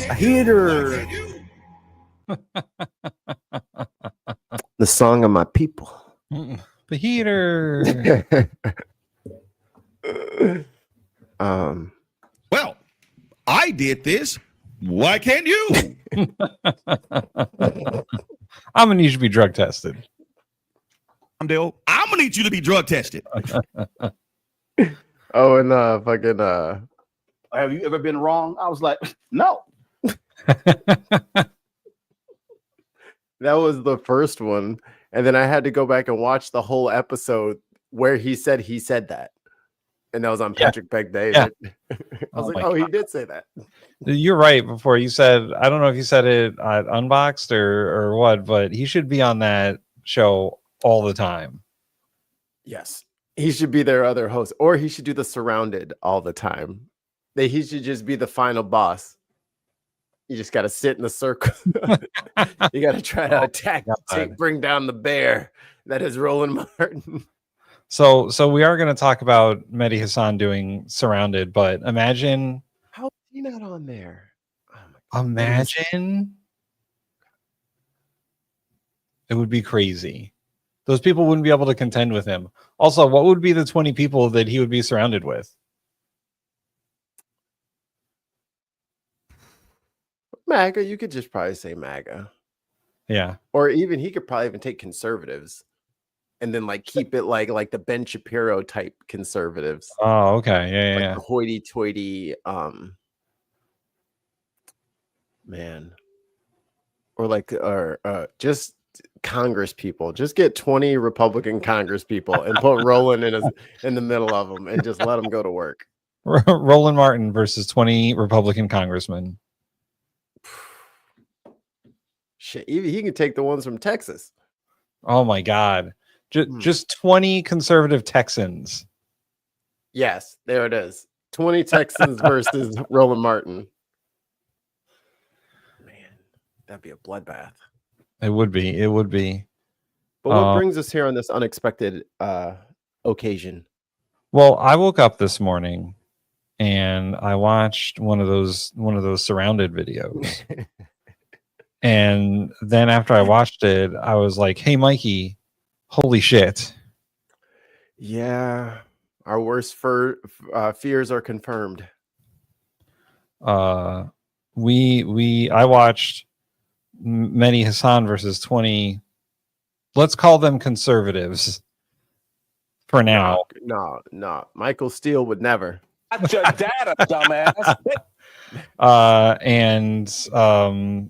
A heater. The song of my people. The heater. Well, I did this. Why can't you? I'm gonna need you to be drug tested. I'm gonna need you to be drug tested. Oh, and fucking Have you ever been wrong? I was like, no. that was the first one, and then I had to go back and watch the whole episode where he said that, and that was on Patrick Beck Day. Yeah. I was like, oh, he did say that. You're right. Before you said, I don't know if you said it at Unboxed or what, but he should be on that show all the time. Yes, he should be their other host, or he should do the Surrounded all the time. He should just be the final boss. You just got to sit in the circle. You got to try to attack, bring down the bear that is Roland Martin. So we are going to talk about Mehdi Hassan doing Surrounded, but imagine how is he not on there? Oh imagine it would be crazy. Those people wouldn't be able to contend with him. Also, what would be the 20 people that he would be surrounded with? MAGA, you could just probably say MAGA. Yeah. Or even he could probably even take conservatives and then like keep it like the Ben Shapiro type conservatives. Oh, okay. Yeah, like the hoity-toity man. Or just Congress people. Just get 20 Republican Congress people and put Roland in the middle of them and just let them go to work. Roland Martin versus 20 Republican congressmen. Shit, he can take the ones from Texas. Oh my God. Just 20 conservative Texans. Yes, there it is. 20 Texans versus Roland Martin. Man, that'd be a bloodbath. It would be. It would be. But what brings us here on this unexpected occasion? Well, I woke up this morning and I watched one of those Surrounded videos. And then after I watched it, I was like, hey, Mikey, holy shit. Yeah, our worst fears are confirmed. I watched Mehdi Hassan versus 20, let's call them conservatives for now. No. Michael Steele would never. That's your data, dumbass. And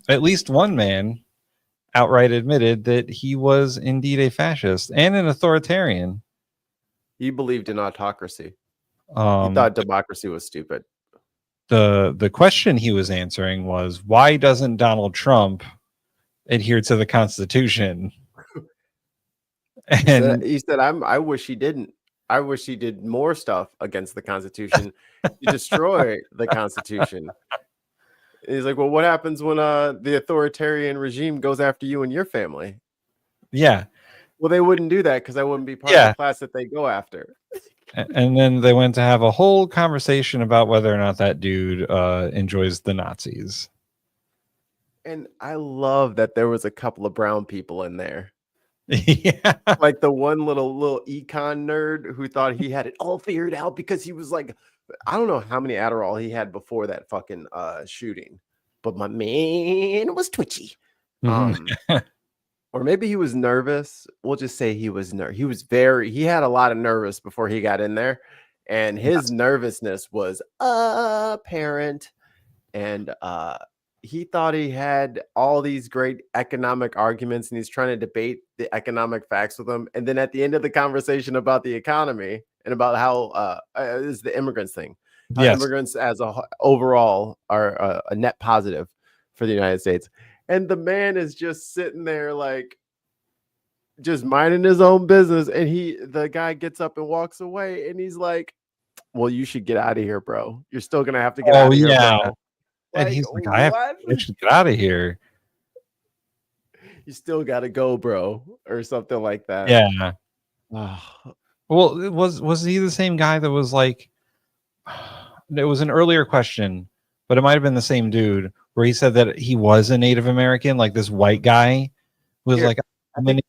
at least one man outright admitted that he was indeed a fascist and an authoritarian. He believed in autocracy. He thought democracy was stupid. The question he was answering was, why doesn't Donald Trump adhere to the Constitution? And he said, I wish he didn't. I wish he did more stuff against the Constitution to destroy the Constitution. And he's like, well, what happens when the authoritarian regime goes after you and your family? Yeah. Well, they wouldn't do that because I wouldn't be part of the class that they go after. And then they went to have a whole conversation about whether or not that dude enjoys the Nazis. And I love that there was a couple of brown people in there. Yeah, like the one little econ nerd who thought he had it all figured out because he was like, I don't know how many Adderall he had before that fucking shooting, but my man was twitchy. Or maybe he was nervous. We'll just say he was he had a lot of nervous before he got in there, and his nervousness was apparent. And he thought he had all these great economic arguments, and he's trying to debate the economic facts with them. And then at the end of the conversation about the economy and about how is the immigrants thing, immigrants as overall are a net positive for the United States. And the man is just sitting there like just minding his own business. And the guy gets up and walks away and he's like, well, you should get out of here, bro. You're still gonna have to get out of here, bro. And he's like, I should get out of here. You still gotta go, bro, or something like that. Yeah. Well, was he the same guy that was like, it was an earlier question, but it might have been the same dude where he said that he was a Native American, like this white guy was like, we'll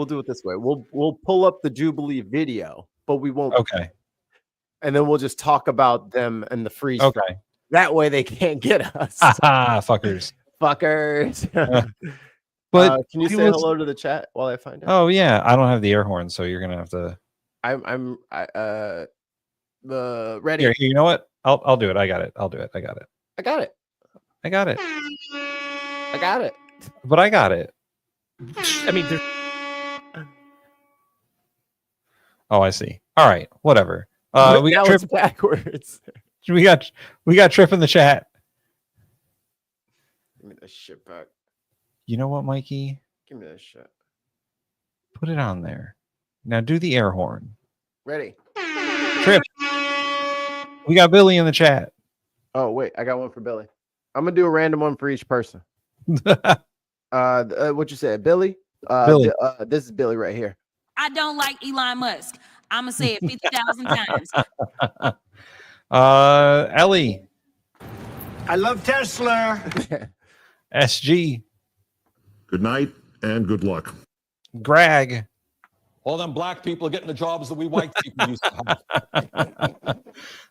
do it this way. We'll pull up the Jubilee video, but we won't. Okay. And then we'll just talk about them and the freeze. Okay. That way they can't get us. Fuckers. But can you say hello to the chat while I find out? Oh yeah, I don't have the air horn, so you're gonna have to. I'm the ready. Here, you know what? I'll do it. I got it. I'll do it. I got it. I got it. I got it. I got it. But I got it. I mean, oh, I see. All right, whatever. We got Trip backwards. We got Trip in the chat. Give me this shit back. You know what, Mikey? Give me this shit. Put it on there. Now do the air horn. Ready. Trip. We got Billy in the chat. Oh, wait. I got one for Billy. I'm going to do a random one for each person. What you said? Billy? Billy. This is Billy right here. I don't like Elon Musk. I'm going to say it 50,000 times. Ellie. I love Tesla. SG. Good night and good luck. Greg. All them black people are getting the jobs that we white people used to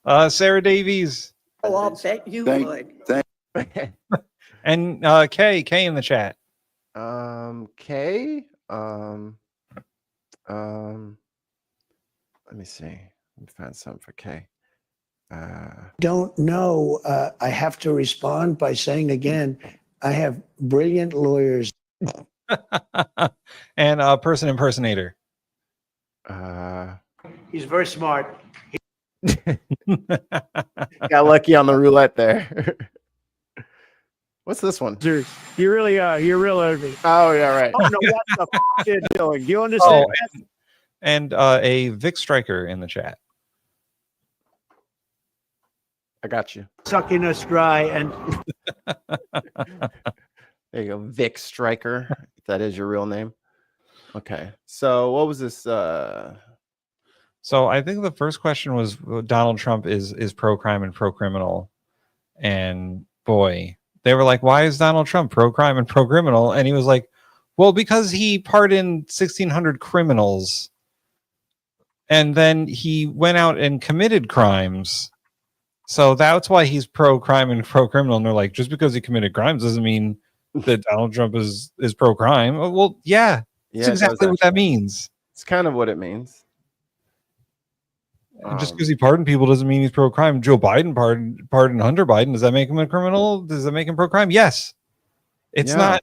have. Sarah Davies. Oh, I'll bet you would. And Kay in the chat. Kay. Let me see. Let me find something for Kay. Don't know. I have to respond by saying again, I have brilliant lawyers. And person impersonator. He's very smart. Got lucky on the roulette there. What's this one? You're real ugly. Oh yeah, right. I don't know what the fuck you're doing. Do you understand? And a Vic Striker in the chat. I got you. Sucking us dry and There you go, Vic Striker. If that is your real name. Okay. So what was this? So I think the first question was Donald Trump is pro crime and pro criminal, and boy, they were like, "Why is Donald Trump pro crime and pro criminal?" And he was like, "Well, because he pardoned 1,600 criminals, and then he went out and committed crimes, so that's why he's pro crime and pro criminal." And they're like, "Just because he committed crimes doesn't mean that Donald Trump is pro crime." Well, yeah, that's exactly what that means. It's kind of what it means. Just because he pardoned people doesn't mean he's pro crime. Joe Biden pardoned Hunter Biden. Does that make him a criminal? Does that make him pro crime? Yes. It's not.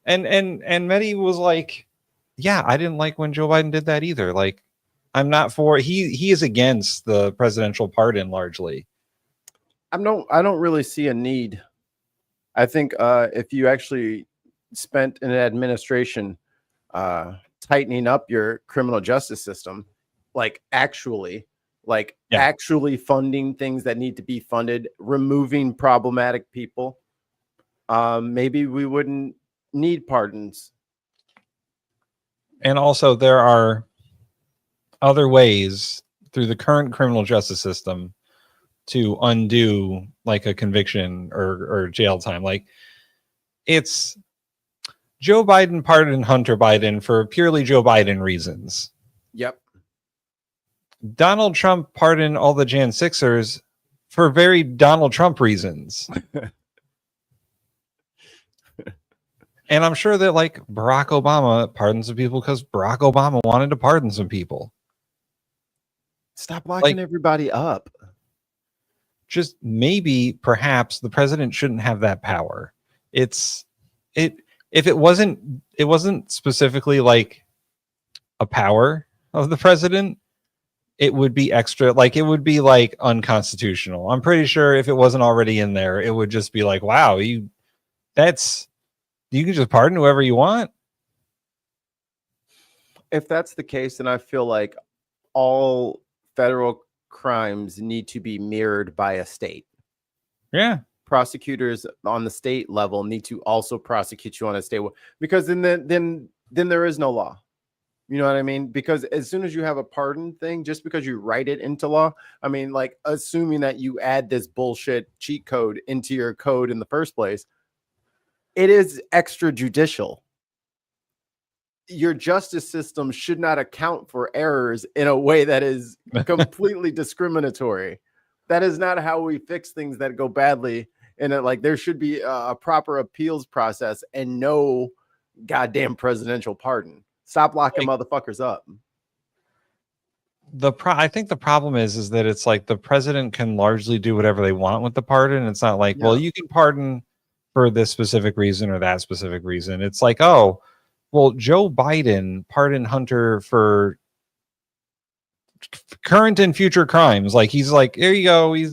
And Mehdi was like, yeah, I didn't like when Joe Biden did that either. Like, I'm not for. He is against the presidential pardon largely. I don't really see a need. I think if you actually spent an administration tightening up your criminal justice system, actually funding things that need to be funded, removing problematic people, maybe we wouldn't need pardons. And also there are other ways through the current criminal justice system to undo like a conviction or jail time. Like, it's Joe Biden pardoned Hunter Biden for purely Joe Biden reasons. Yep. Donald Trump pardoned all the Jan 6ers for very Donald Trump reasons. And I'm sure that like Barack Obama pardoned some people because Barack Obama wanted to pardon some people. Stop locking everybody up. Just maybe, perhaps the president shouldn't have that power. If it wasn't specifically like a power of the president, it would be extra, like it would be like unconstitutional. I'm pretty sure if it wasn't already in there, it would just be like, wow, you you can just pardon whoever you want. If that's the case, then I feel like all federal crimes need to be mirrored by a state. Yeah. Prosecutors on the state level need to also prosecute you on a state, because then there is no law. You know what I mean? Because as soon as you have a pardon thing, just because you write it into law, I mean, like, assuming that you add this bullshit cheat code into your code in the first place, it is extrajudicial. Your justice system should not account for errors in a way that is completely discriminatory. That is not how we fix things that go badly. And like, there should be a proper appeals process and no goddamn presidential pardon. Stop locking motherfuckers up. I think the problem is that it's like the president can largely do whatever they want with the pardon. It's not like, well, you can pardon for this specific reason or that specific reason. It's like, oh, well, Joe Biden pardoned Hunter for current and future crimes. Like, he's like, there you go. He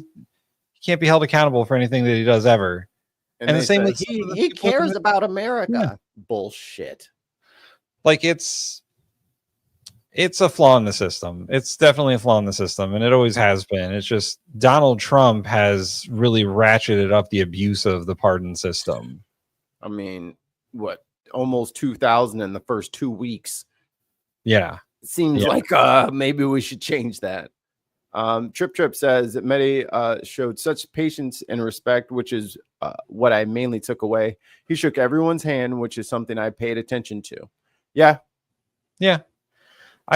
can't be held accountable for anything that he does ever. And the same with he cares about America. Yeah. Bullshit. Like, it's a flaw in the system. It's definitely a flaw in the system, and it always has been. It's just Donald Trump has really ratcheted up the abuse of the pardon system. I mean, what? Almost 2,000 in the first 2 weeks. Yeah. It seems like maybe we should change that. Trip says that Mehdi showed such patience and respect, which is what I mainly took away. He shook everyone's hand, which is something I paid attention to. Yeah. I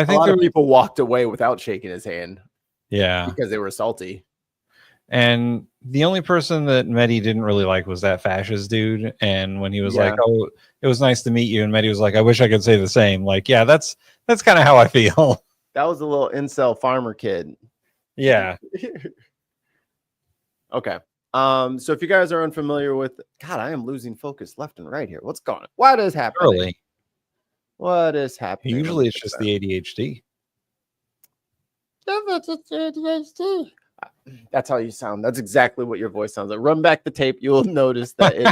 think a lot of people walked away without shaking his hand. Yeah. Because they were salty. And the only person that Mehdi didn't really like was that fascist dude. And when he was like, oh, it was nice to meet you, and Mehdi was like, I wish I could say the same. Like, yeah, that's kind of how I feel. That was a little incel farmer kid. Yeah. Okay. So if you guys are unfamiliar with, God, I am losing focus left and right here. What's going on? What is happening? Early. What is happening? Usually it's just the ADHD. That's how you sound. That's exactly what your voice sounds like. Run back the tape. You will notice that it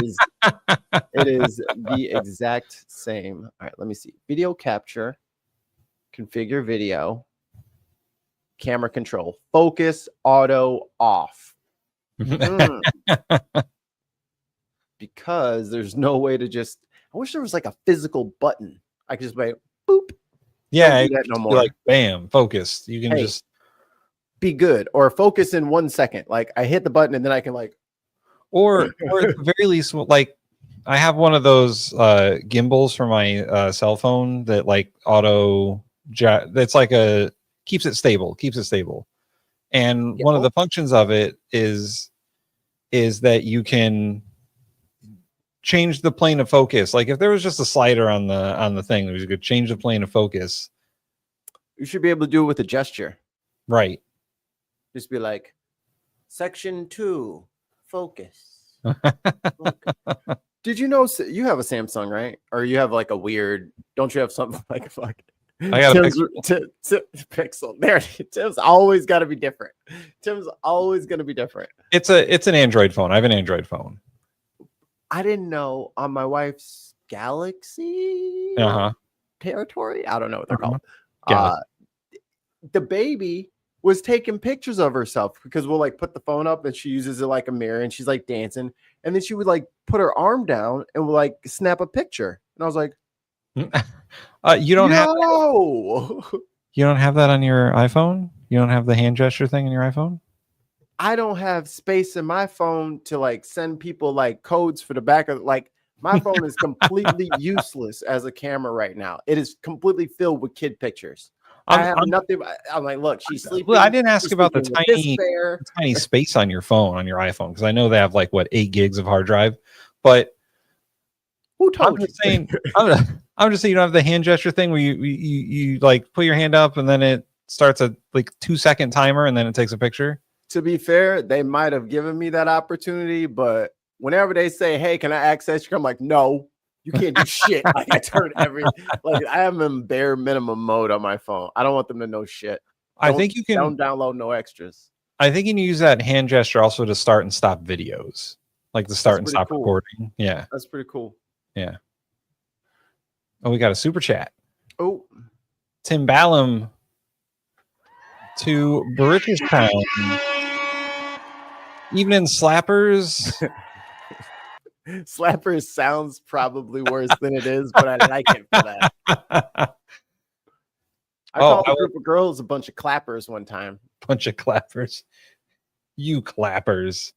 is the exact same. All right, let me see. Video capture, configure video, camera control, focus, auto, off. Because there's no way to just, I wish there was like a physical button. I could just be boop. Yeah, don't do that no more. Like, bam, focus. You can just be good, or focus in 1 second. Like, I hit the button and then I can like, or at the very least, like, I have one of those gimbals for my cell phone that like that's like keeps it stable. And one of the functions of it is that you can change the plane of focus. Like, if there was just a slider on the thing, you could change the plane of focus. You should be able to do it with a gesture. Right. Just be like, section 2, focus. Did you know you have a Samsung, right? Or you have like a weird, don't you have something like a fucking, I got a Pixel. There, Tim's always got to be different. Tim's always going to be different. It's an Android phone. I have an Android phone. I didn't know on my wife's Galaxy territory. I don't know what they're called. The baby was taking pictures of herself, because we'll like put the phone up and she uses it like a mirror and she's like dancing, and then she would like put her arm down and would like snap a picture, and I was like, you don't have that on your iPhone? You don't have the hand gesture thing on your iPhone? I don't have space in my phone to like send people like codes for the back of, like, my phone is completely useless as a camera right now. It is completely filled with kid pictures. I have nothing. I'm like, look, she's sleeping. Well, I didn't ask about the tiny space on your phone, on your iPhone, because I know they have like 8 gigs of hard drive. But who told you? I'm just saying you don't have the hand gesture thing where you like put your hand up and then it starts a like 2-second timer and then it takes a picture. To be fair, they might have given me that opportunity, but whenever they say, "Hey, can I access you?" I'm like, "No, you can't do shit." Like, I turn I am in bare minimum mode on my phone. I don't want them to know shit. I think you can download no extras. I think you can use that hand gesture also to start and stop videos. like the start and pretty stop cool. recording. Yeah. That's pretty cool. Yeah. Oh, we got a super chat. Oh, Tim Ballum to Barichtown. Evening slappers. Slappers sounds probably worse than it is, but I like it for that. I called a group of girls a bunch of clappers one time. Bunch of clappers. You clappers.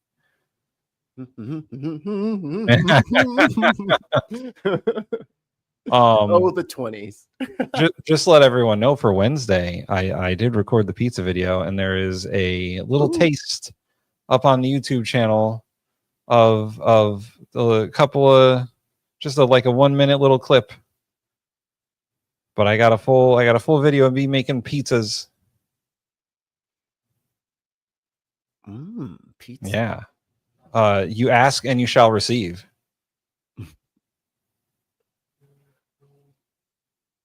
Oh, the 20s. just let everyone know for Wednesday, I did record the pizza video, and there is a little taste up on the YouTube channel of a couple of just like a 1 minute little clip. But I got a full video of me making pizzas. Pizza. Yeah. You ask and you shall receive.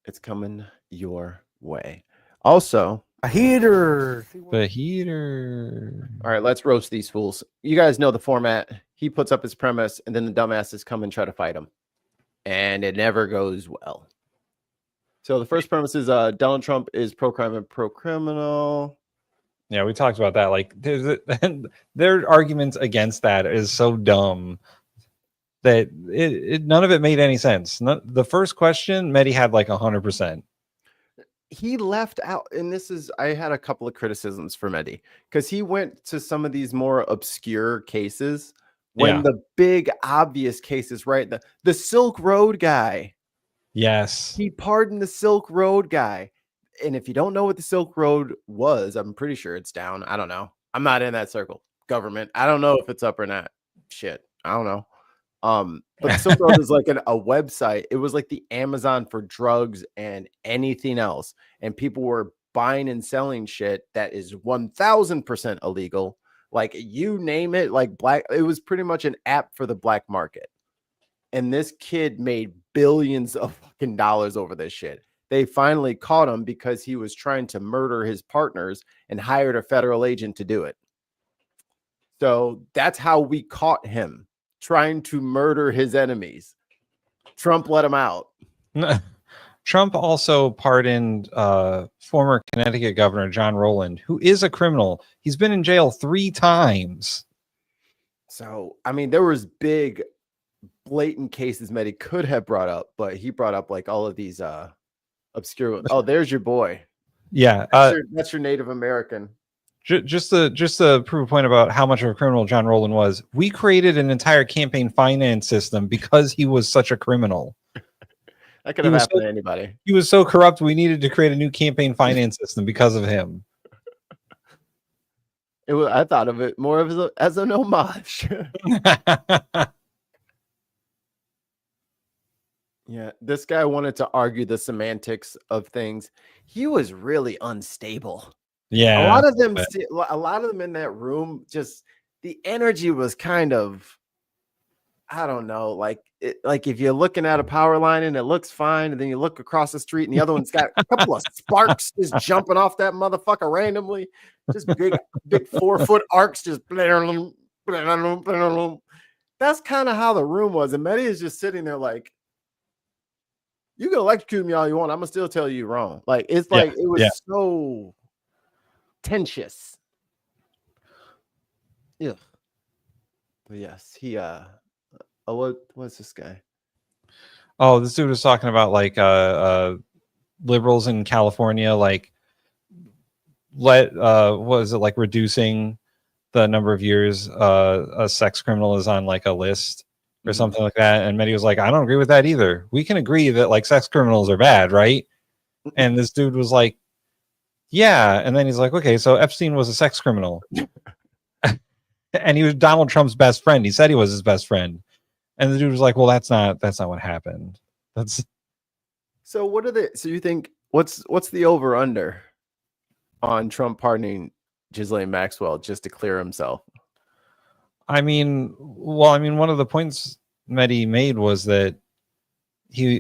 It's coming your way. Also, A heater. The heater. All right, let's roast these fools. You guys know the format. He puts up his premise, and then the dumbasses come and try to fight him. And it never goes well. So the first premise is Donald Trump is pro-crime and pro-criminal. Yeah, we talked about that. Like, their arguments against that is so dumb that none of it made any sense. The first question, Mehdi had like 100%. He left out, and I had a couple of criticisms for Mehdi, because he went to some of these more obscure cases when the big obvious cases, right? The Silk Road guy. Yes. He pardoned the Silk Road guy. And if you don't know what the Silk Road was, I'm pretty sure it's down. I don't know. I'm not in that circle. Government. I don't know if it's up or not. Shit. I don't know. But the Silk Road is like a website. It was like the Amazon for drugs and anything else. And people were buying and selling shit that is 1000% illegal. Like, you name it, like it was pretty much an app for the black market. And this kid made billions of fucking dollars over this shit. They finally caught him because he was trying to murder his partners and hired a federal agent to do it. So that's how we caught him, trying to murder his enemies. Trump let him out. Trump also pardoned former Connecticut Governor John Rowland, who is a criminal. He's been in jail 3 times. So, I mean, there was big, blatant cases Mehdi could have brought up, but he brought up like all of these obscure ones. Oh, there's your boy. Yeah. That's your Native American. Just to prove a point about how much of a criminal John Rowland was, we created an entire campaign finance system because he was such a criminal. That could have happened to anybody. He was so corrupt, we needed to create a new campaign finance system because of him. I thought of it more as an homage. Yeah, this guy wanted to argue the semantics of things. He was really unstable. Yeah, a lot of them in that room, just the energy was kind of, I don't know, like if you're looking at a power line and it looks fine, and then you look across the street and the other one's got a couple of sparks just jumping off that motherfucker randomly, just big 4-foot arcs, just that's kind of how the room was. And Mehdi is just sitting there like, you can electrocute me all you want, I'm gonna still tell you wrong. Like, it's like it was so tensious. Yeah. But yes, he what's this guy? Oh, this dude was talking about like liberals in California, like what is it, like reducing the number of years a sex criminal is on like a list or something like that. And Mehdi was like, I don't agree with that either. We can agree that like sex criminals are bad, right? And this dude was like, yeah. And then he's like, okay, so Epstein was a sex criminal. And he was Donald Trump's best friend. He said he was his best friend. And the dude was like, well, that's not what happened. So what are so you think what's the over under on Trump pardoning Ghislaine Maxwell just to clear himself? I mean, one of the points Mehdi made was that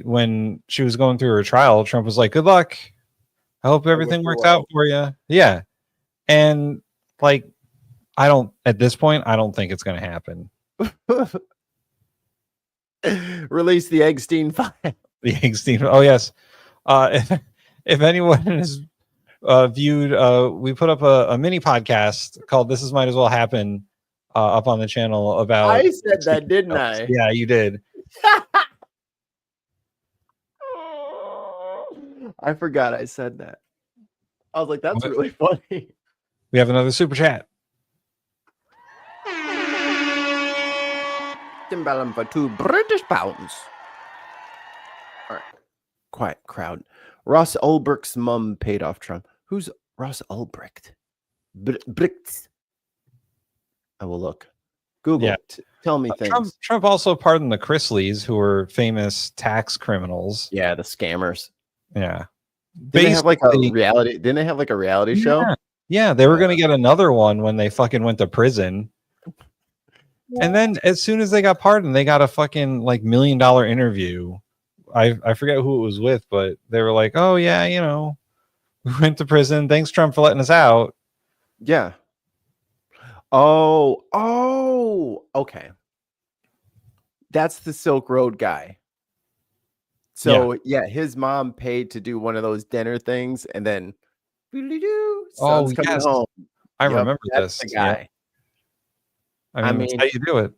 when she was going through her trial, Trump was like, good luck. I hope everything works out for you. Yeah. And like, at this point, I don't think it's going to happen. Release the Eggstein file. The Eggstein. Oh yes. If anyone has viewed, we put up a mini podcast called "This Is Might As Well Happen" up on the channel about. I said that, didn't files. I? Yeah, you did. I forgot I said that. I was like, that's What? really funny. We have another super chat. Timbaland for 2 British pounds. All right. Quiet crowd. Ross Ulbricht's mum paid off Trump. Who's Ross Ulbricht? Bricht. I will look. Google. Yeah. Tell me things. Trump also pardoned the Chrisleys, who were famous tax criminals. Yeah, the scammers. Yeah. Didn't they have like a reality? Didn't they have like a reality show? Yeah, they were going to get another one when they fucking went to prison. And then as soon as they got pardoned, they got a fucking like $1 million interview. I forget who it was with, but they were like, "Oh yeah, you know, we went to prison. Thanks, Trump, for letting us out." Yeah. Oh, okay. That's the Silk Road guy. So yeah, his mom paid to do one of those dinner things, and then son's coming home. I remember that's this. the guy. Yeah. I mean, that's how you do it.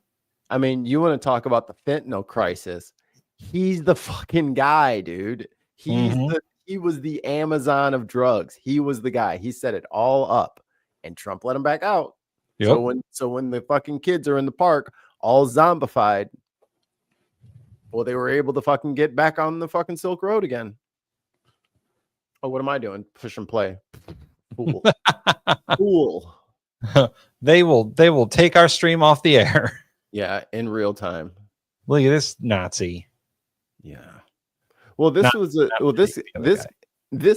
I mean, you want to talk about the fentanyl crisis? He's the fucking guy, dude. He was the Amazon of drugs. He was the guy. He set it all up, and Trump let him back out. Yep. So when the fucking kids are in the park, all zombified, well, they were able to fucking get back on the fucking Silk Road again. Oh, what am I doing? Push and play. Cool. Cool. They will take our stream off the air. Yeah, in real time. Look at this Nazi. Yeah. Well, this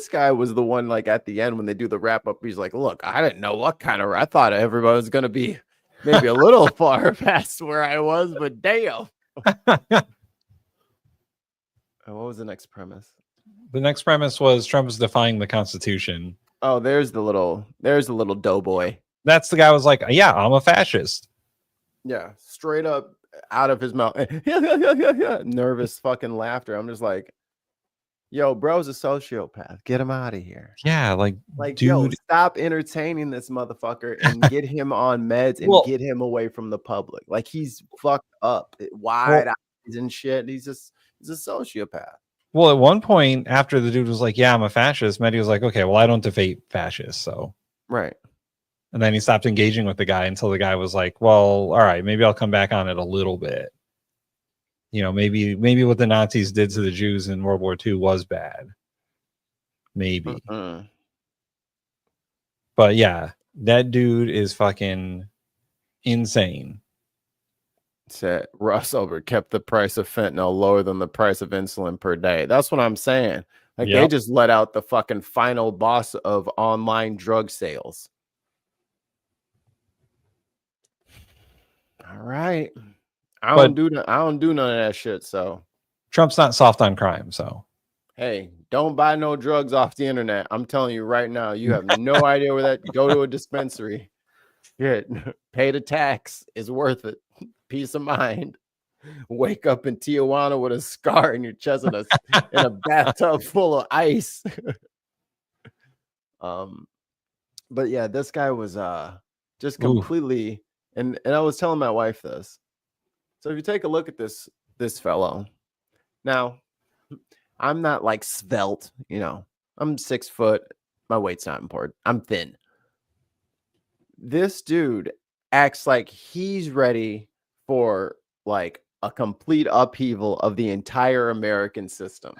guy was the one like at the end when they do the wrap up. He's like, "Look, I didn't know what kind of. I thought everybody was gonna be maybe a little far past where I was, but damn." What was the next premise? The next premise was Trump is defying the Constitution. Oh, there's the little doughboy. That's the guy who was like, "Yeah, I'm a fascist." Yeah, straight up out of his mouth. Nervous fucking laughter. I'm just like, yo, bro's a sociopath. Get him out of here. Yeah, like dude, yo, stop entertaining this motherfucker and get him on meds and get him away from the public. Like he's fucked up, wide eyes and shit. He's a sociopath. Well, at one point after the dude was like, "Yeah, I'm a fascist," Mehdi was like, "Okay, well, I don't debate fascists, so." Right. And then he stopped engaging with the guy until the guy was like, "Well, all right, maybe I'll come back on it a little bit. You know, maybe what the Nazis did to the Jews in World War II was bad. Maybe." But yeah, that dude is fucking insane. Said Russ Ulbricht kept the price of fentanyl lower than the price of insulin per day. That's what I'm saying. Like they just let out the fucking final boss of online drug sales. All right. I don't do none of that shit. So Trump's not soft on crime. So hey, don't buy no drugs off the internet. I'm telling you right now, you have no idea where that. Go to a dispensary. Shit, pay the tax. It's worth it. Peace of mind. Wake up in Tijuana with a scar in your chest and in a bathtub full of ice. But yeah, this guy was just completely. And I was telling my wife this. So if you take a look at this fellow, now I'm not like svelte, you know. I'm 6 foot. My weight's not important. I'm thin. This dude acts like he's ready for like a complete upheaval of the entire American system.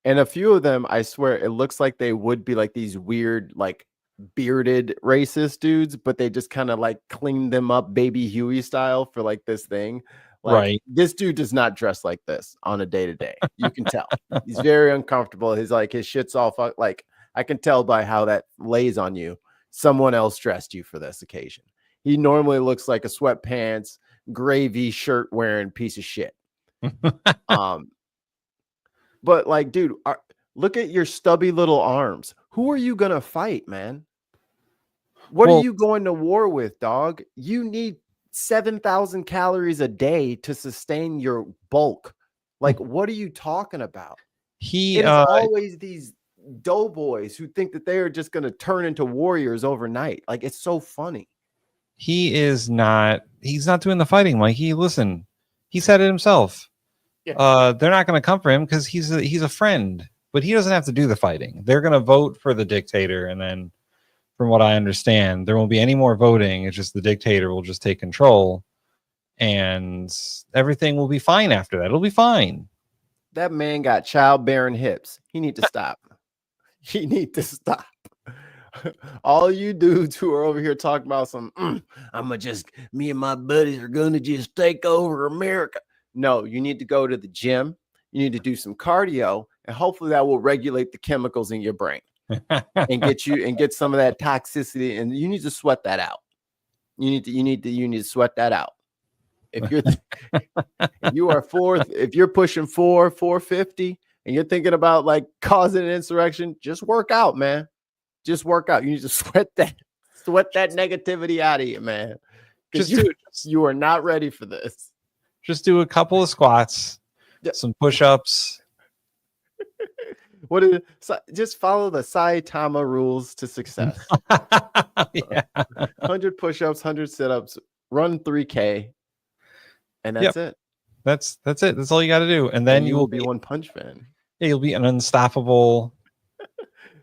And a few of them, I swear, it looks like they would be like these weird, like bearded racist dudes, but they just kind of like cleaned them up Baby Huey style for like this thing. Like, right. This dude does not dress like this on a day-to-day. You can tell. He's very uncomfortable. His shit's all like I can tell by how that lays on you. Someone else dressed you for this occasion. He normally looks like a sweatpants, gravy shirt wearing piece of shit. But like, dude, look at your stubby little arms. Who are you gonna fight, man? What Well, are you going to war with, dog? You need 7,000 calories a day to sustain your bulk. Like, what are you talking about? he It is always these doughboys who think that they are just going to turn into warriors overnight. Like, it's so funny. he's not doing the fighting, Mikey. Listen, he said it himself. Yeah. They're not going to come for him because he's a friend, but he doesn't have to do the fighting. They're going to vote for the dictator, and then, from what I understand, there won't be any more voting. It's just the dictator will just take control, and everything will be fine after that. It'll be fine. That man got childbearing hips. He need to stop. He need to stop. All you dudes who are over here talking about me and my buddies are gonna just take over America. No, you need to go to the gym. You need to do some cardio, and hopefully that will regulate the chemicals in your brain and get some of that toxicity. And you need to sweat that out. You need to sweat that out. If you're pushing 450 and you're thinking about like causing an insurrection, just work out, man. Just work out. You need to sweat that negativity out of you, man. Because you are not ready for this. Just do a couple of squats, some push-ups. Just follow the Saitama rules to success. Yeah. 100 push-ups, 100 sit-ups, run 3K, and that's it. That's it. That's all you got to do, and then you will be One Punch Man. Yeah, you'll be an unstoppable.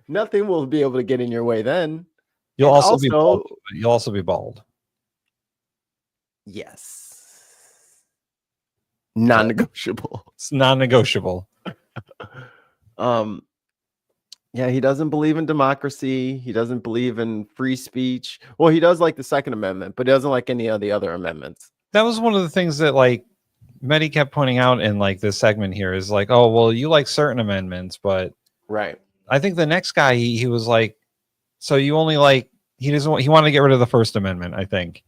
Nothing will be able to get in your way then. You'll also be bald. You'll also be bald. Yes. Non-negotiable. It's non-negotiable. Yeah, he doesn't believe in democracy. He doesn't believe in free speech. Well, he does like the Second Amendment, but he doesn't like any of the other amendments. That was one of the things that like Mehdi kept pointing out in like this segment here is like, oh, well, you like certain amendments, but right. I think the next guy he was like, so you only like he wanted to get rid of the First Amendment, I think.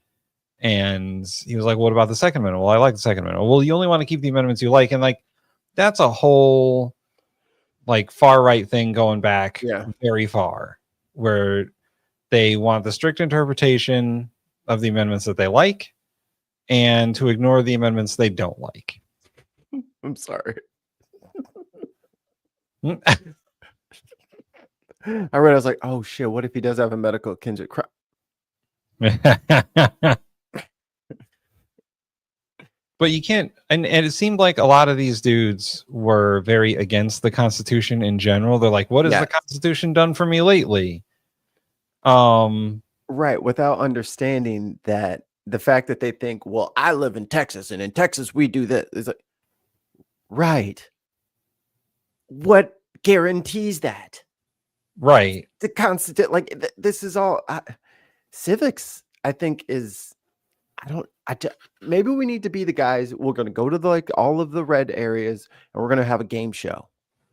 And he was like, what about the Second Amendment? Well, I like the Second Amendment. Well, you only want to keep the amendments you like. And like, that's a whole like far right thing going back very far, where they want the strict interpretation of the amendments that they like and to ignore the amendments they don't like. I'm sorry. I was like, oh shit, what if he does have a medical kinship? But you can't, and it seemed like a lot of these dudes were very against the Constitution in general. They're like, what has the Constitution done for me lately? Right, without understanding that the fact that they think, well, I live in Texas, and in Texas we do this. It's like, right. What guarantees that? Right. The Constitution, like this is all civics, I think is, maybe we need to be the guys. We're going to go to like all of the red areas and we're going to have a game show.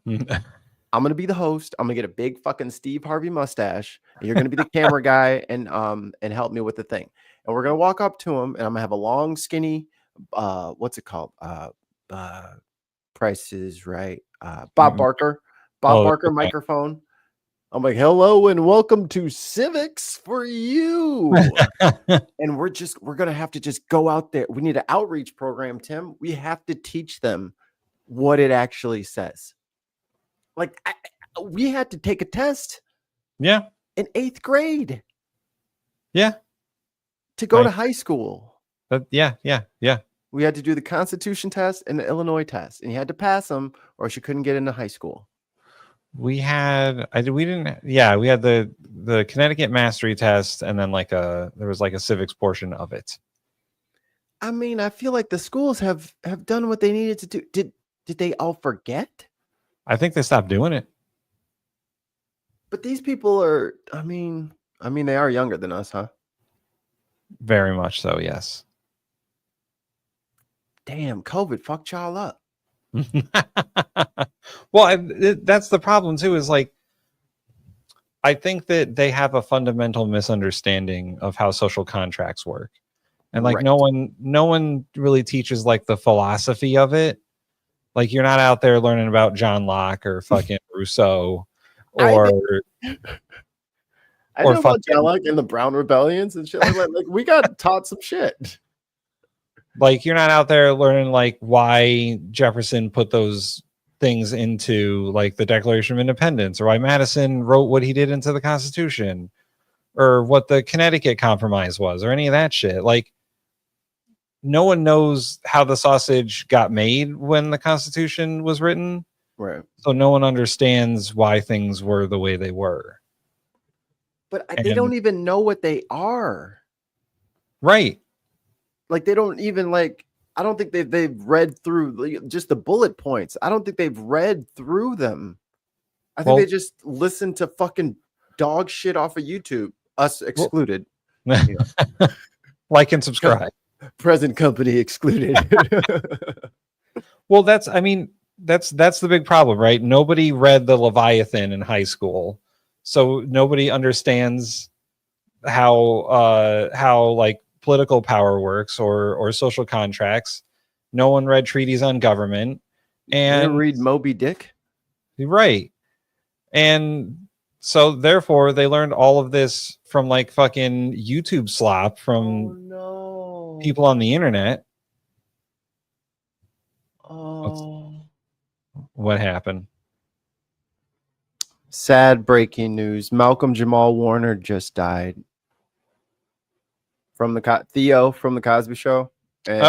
I'm going to be the host. I'm going to get a big fucking Steve Harvey mustache. And you're going to be the camera guy and help me with the thing. And we're going to walk up to him and I'm going to have a long, skinny, what's it called? Price is Right. Bob Barker microphone. I'm like, hello and welcome to Civics for You. And we're going to have to just go out there. We need an outreach program, Tim. We have to teach them what it actually says. Like we had to take a test. Yeah. In 8th grade. Yeah. To go to high school. Yeah. We had to do the Constitution test and the Illinois test. And you had to pass them or else you couldn't get into high school. We had the Connecticut mastery test, and then there was like a civics portion of it. I mean, I feel like the schools have done what they needed to do. Did they all forget? I think they stopped doing it. But these people are, I mean, they are younger than us, huh? Very much so, yes. Damn, COVID fucked y'all up. Well, that's the problem too, is like I think that they have a fundamental misunderstanding of how social contracts work, and like no one really teaches like the philosophy of it. Like you're not out there learning about John Locke or fucking Rousseau or I Or know about fucking, Jellic and the Brown Rebellions and shit. Like we got taught some shit. like you're not out there learning like why Jefferson put those things into like the Declaration of Independence, or why Madison wrote what he did into the Constitution, or what the Connecticut Compromise was, or any of that shit. Like no one knows how the sausage got made when the Constitution was written. Right. So no one understands why things were the way they were. But they don't even know what they are. Right. Like they don't even like. I don't think they've read through just the bullet points. I don't think they've read through them. I think they just listen to fucking dog shit off of YouTube, us excluded. Like and subscribe. Present company excluded. Well, that's the big problem, right? Nobody read the Leviathan in high school, so nobody understands how like political power works or social contracts. No one read treaties on government, and read Moby Dick, right? And so therefore they learned all of this from like fucking YouTube slop from people on the internet. What happened? Sad breaking news. Malcolm Jamal Warner just died. From the Theo from the Cosby Show, and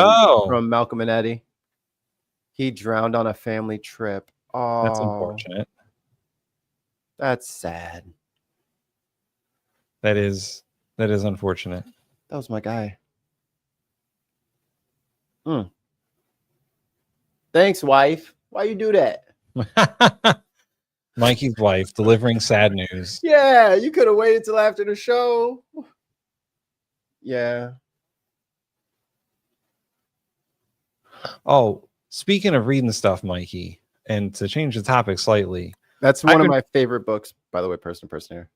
from Malcolm and Eddie. He drowned on a family trip. Oh, that's unfortunate. That's sad. That is unfortunate. That was my guy. Thanks, wife. Why you do that? Mikey's wife delivering sad news. Yeah, you could have waited till after the show. Yeah. Oh, speaking of reading stuff, Mikey, and to change the topic slightly, that's one of my favorite books, by the way. Person here.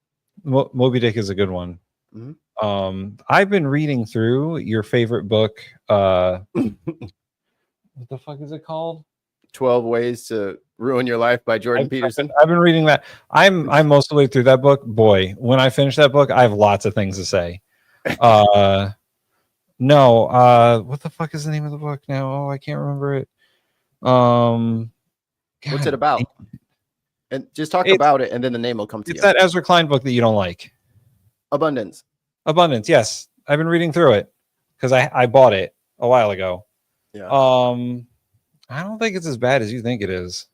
Moby Dick is a good one. Mm-hmm. I've been reading through your favorite book. What the fuck is it called? 12 Ways to Ruin Your Life by Jordan Peterson. I've been reading that. I'm most of the way through that book. Boy, when I finish that book, I have lots of things to say. What the fuck is the name of the book now? Oh, I can't remember it. What's it about? And just talk about it, and then the name will come to you. It's that Ezra Klein book that you don't like. Abundance. Yes, I've been reading through it because I bought it a while ago. Yeah. I don't think it's as bad as you think it is.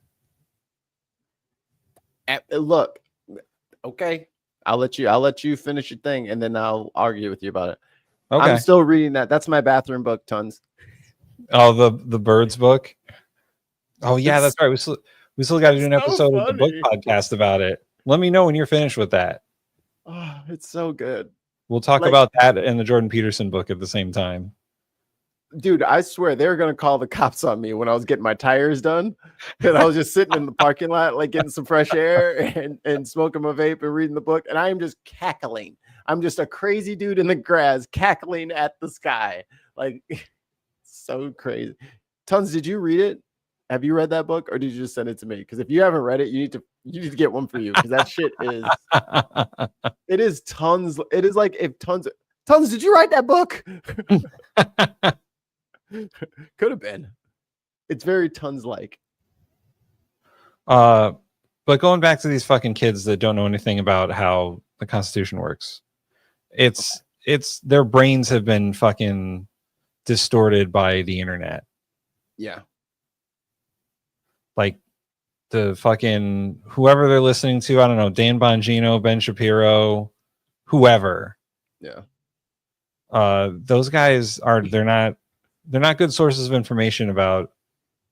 Look, okay. I'll let you finish your thing, and then I'll argue with you about it. Okay. I'm still reading that. That's my bathroom book, Tons. Oh, the birds book. Oh yeah, that's right. We still got to do an episode of the book podcast about it. Let me know when you're finished with that. Oh, it's so good. We'll talk about that and the Jordan Peterson book at the same time. Dude, I swear they were gonna call the cops on me when I was getting my tires done, and I was just sitting in the parking lot, like getting some fresh air and smoking my vape and reading the book, and I am just cackling. I'm just a crazy dude in the grass cackling at the sky, like so crazy. Tons, did you read it? Have you read that book, or did you just send it to me? Because if you haven't read it, you need to get one for you, because that shit is it is tons. It is like if tons. Did you write that book? Could have been. It's very Tons like. But going back to these fucking kids that don't know anything about how the Constitution works, it's their brains have been fucking distorted by the internet. Yeah. Like the fucking whoever they're listening to, I don't know, Dan Bongino, Ben Shapiro, whoever. Yeah. Those guys they're not good sources of information about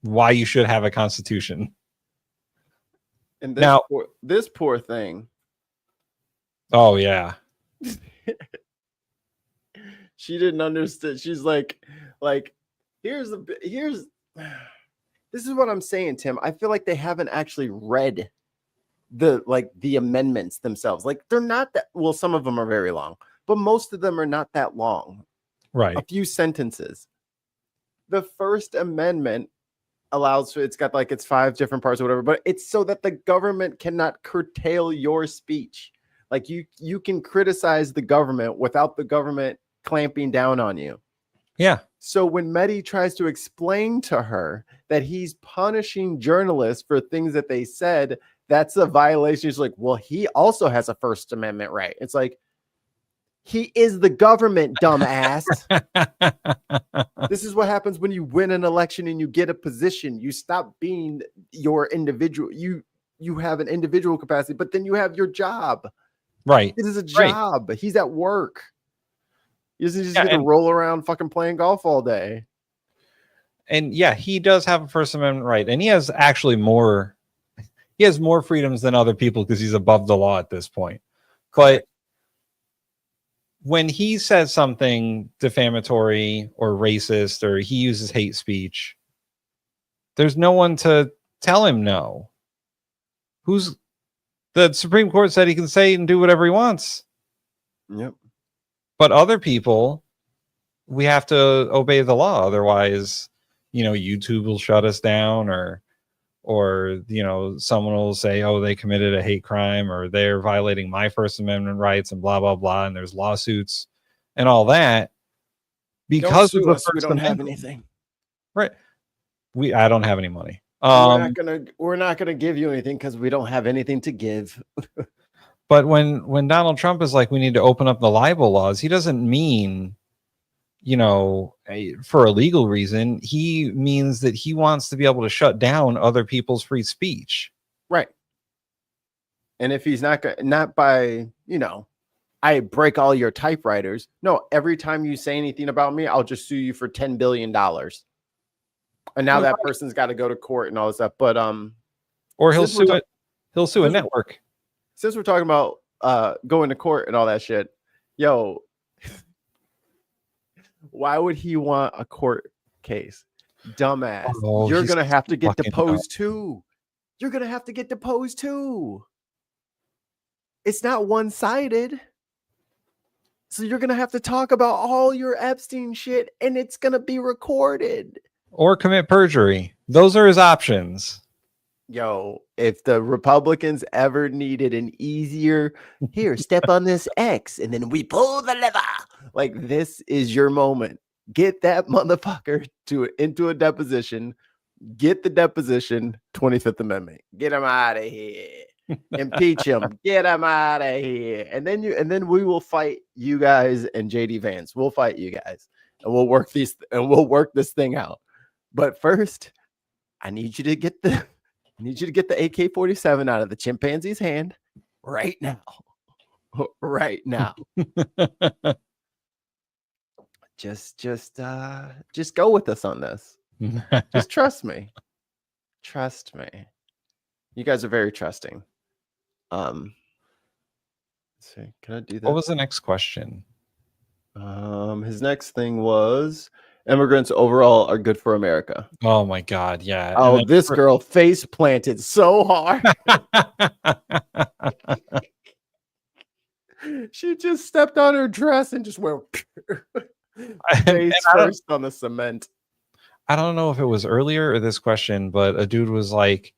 why you should have a constitution. And this poor thing. Oh yeah. She didn't understand. She's like here's this is what I'm saying, Tim. I feel like they haven't actually read the amendments themselves. Like they're not that well, some of them are very long, but most of them are not that long. Right. A few sentences. The First Amendment allows for, it's got like it's 5 different parts or whatever, but it's so that the government cannot curtail your speech. Like you can criticize the government without the government clamping down on you. Yeah. So when Mehdi tries to explain to her that he's punishing journalists for things that they said, that's a violation. She's like, well, he also has a First Amendment right. It's like, he is the government, dumbass. This is what happens when you win an election and you get a position. You stop being your individual. You have an individual capacity, but then you have your job. Right. It is a job. He's at work. He isn't just going to roll around fucking playing golf all day. And yeah, he does have a First Amendment right. And he has actually more freedoms than other people because he's above the law at this point. But when he says something defamatory or racist, or he uses hate speech, there's no one to tell him no. The Supreme Court said he can say and do whatever he wants. Yep. But other people, we have to obey the law. Otherwise, YouTube will shut us down, or someone will say, oh, they committed a hate crime, or they're violating my First Amendment rights, and blah, blah, blah. And there's lawsuits and all that because of the First we don't Amendment. have anything. Right. I don't have any money. We're not gonna give you anything because we don't have anything to give. But when Donald Trump is like, we need to open up the libel laws, he doesn't mean, for a legal reason. He means that he wants to be able to shut down other people's free speech. Right. And if he's not by, I break all your typewriters. No, every time you say anything about me, I'll just sue you for $10 billion. And now that person's got to go to court and all this stuff. But or he'll sue it. He'll sue a network. Since we're talking about going to court and all that shit, yo, why would he want a court case? Dumbass. Oh, you're gonna have to get deposed too. You're gonna have to get deposed too. It's not one-sided. So you're gonna have to talk about all your Epstein shit, and it's gonna be recorded. Or commit perjury. Those are his options. Yo, if the Republicans ever needed an easier, here, step on this X, and then we pull the lever. Like, this is your moment. Get that motherfucker into a deposition. Get the deposition, 25th Amendment. Get him out of here. Impeach him. Get him out of here. And then we will fight you guys and JD Vance. We'll fight you guys, and we'll work this thing out. But first, I need you to get the AK-47 out of the chimpanzee's hand right now. Right now. Just go with us on this. Just trust me. Trust me. You guys are very trusting. Let's see. Can I do that? What was the next question? His next thing was immigrants overall are good for America. Oh my God, yeah. Oh, this girl face planted so hard. She just stepped on her dress and just went face first on the cement. I don't know if it was earlier or this question, but a dude was like,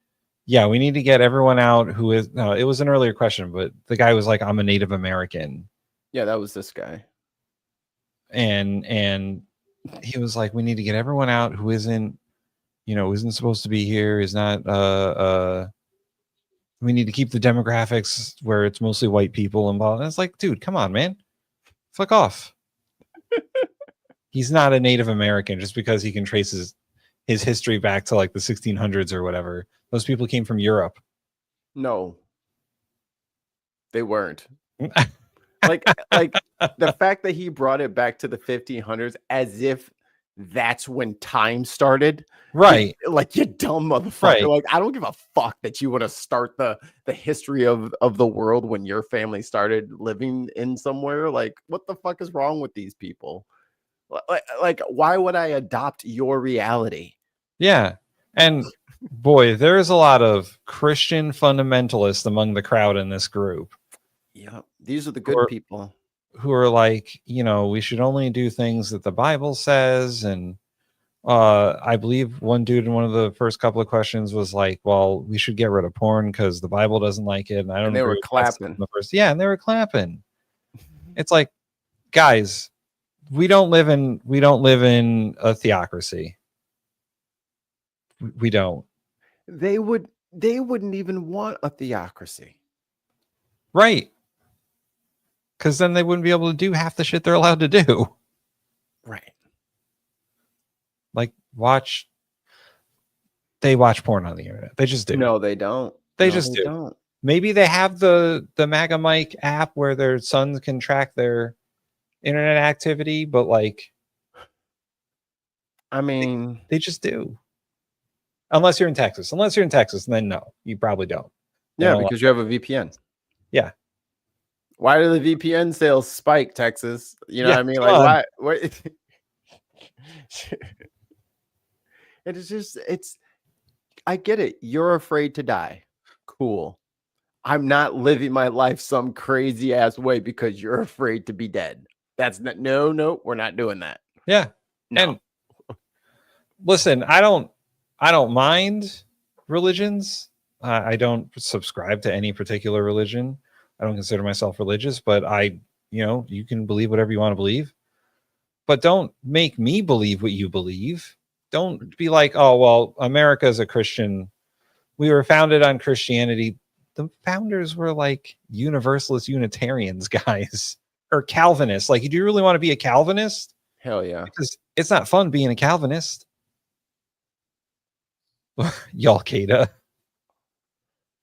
yeah, we need to get everyone out who is, no, it was an earlier question, but the guy was like, I'm a Native American. Yeah, that was this guy. And he was like, we need to get everyone out who isn't supposed to be here, is not, we need to keep the demographics where it's mostly white people and blah. And it's like, dude, come on, man. Fuck off. He's not a Native American just because he can trace his history back to like the 1600s or whatever. Those people came from Europe. No, they weren't. like the fact that he brought it back to the 1500s as if that's when time started. Right. Like, you dumb motherfucker. Right. Like, I don't give a fuck that you want to start the history of the world when your family started living in somewhere. Like, what the fuck is wrong with these people? Like, why would I adopt your reality? Yeah. And boy, there is a lot of Christian fundamentalists among the crowd in this group. Yeah, these are the good people who are like, we should only do things that the Bible says, and I believe one dude in one of the first couple of questions was like, well, we should get rid of porn because the Bible doesn't like it. And I don't And they agree were with that stuff clapping. in the first. Yeah, and they were clapping. It's like, guys, we don't live in a theocracy. We don't. They wouldn't even want a theocracy. Right. Because then they wouldn't be able to do half the shit they're allowed to do. Right. Like they watch porn on the internet. They just do. No, they don't. They No, just do. Don't. Maybe they have the MAGA Mike app where their sons can track their internet activity, but like, I mean, they just do. Unless you're in Texas. Then no, you probably don't. They yeah, don't because you have a VPN. Yeah. Why do the VPN sales spike, Texas? You know Yeah, what I mean? come Like, on. why? What? It's. I get it. You're afraid to die. Cool. I'm not living my life some crazy ass way because you're afraid to be dead. That's not. No, we're not doing that. Yeah. No. And listen, I don't mind religions. I don't subscribe to any particular religion. I don't consider myself religious, but you can believe whatever you want to believe. But don't make me believe what you believe. Don't be like, oh, well, America is a Christian. We were founded on Christianity. The founders were like Universalist Unitarians, guys, or Calvinists. Like, do you really want to be a Calvinist? Hell yeah. Because it's not fun being a Calvinist. Y'all Qaeda.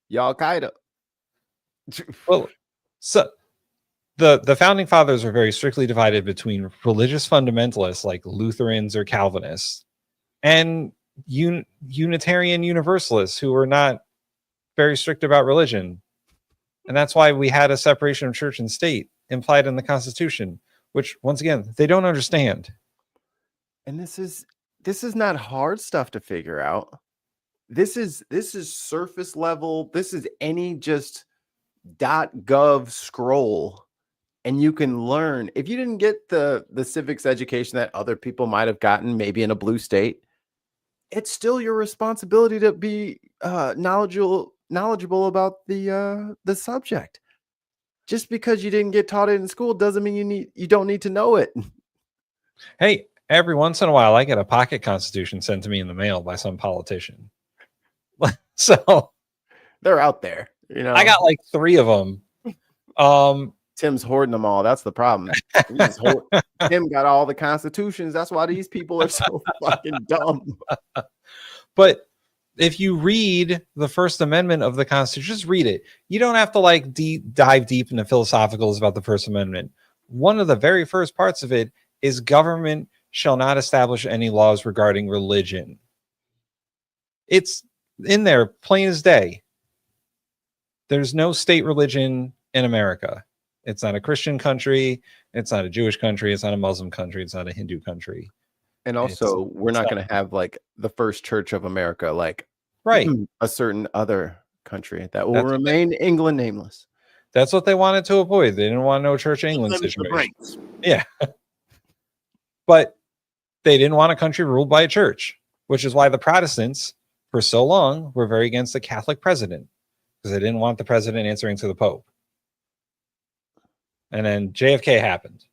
Y'all Qaeda. Well, so the founding fathers were very strictly divided between religious fundamentalists like Lutherans or Calvinists and Unitarian Universalists who were not very strict about religion. And that's why we had a separation of church and state implied in the Constitution, which once again, they don't understand. And this is not hard stuff to figure out. This is surface level. This is any just .gov scroll, and you can learn. If you didn't get the civics education that other people might have gotten, maybe in a blue state, it's still your responsibility to be knowledgeable about the subject. Just because you didn't get taught it in school doesn't mean you don't need to know it. Hey, every once in a while, I get a pocket constitution sent to me in the mail by some politician. So They're out there. You know, I got like 3 of them. Tim's hoarding them all. That's the problem. Tim got all the constitutions. That's why these people are so fucking dumb. But if you read the First Amendment of the Constitution, just read it. You don't have to like dive deep into philosophicals about the First Amendment. One of the very first parts of it is government shall not establish any laws regarding religion. It's in there plain as day. There's no state religion in America. It's not a Christian country. It's not a Jewish country. It's not a Muslim country. It's not a Hindu country. And also, we're not going to have like the first church of America, like right, a certain other country that will remain England nameless. That's what they wanted to avoid. They didn't want no Church of England situation. Yeah. But they didn't want a country ruled by a church, which is why the Protestants for so long were very against the Catholic president, because they didn't want the president answering to the Pope. And then JFK happened.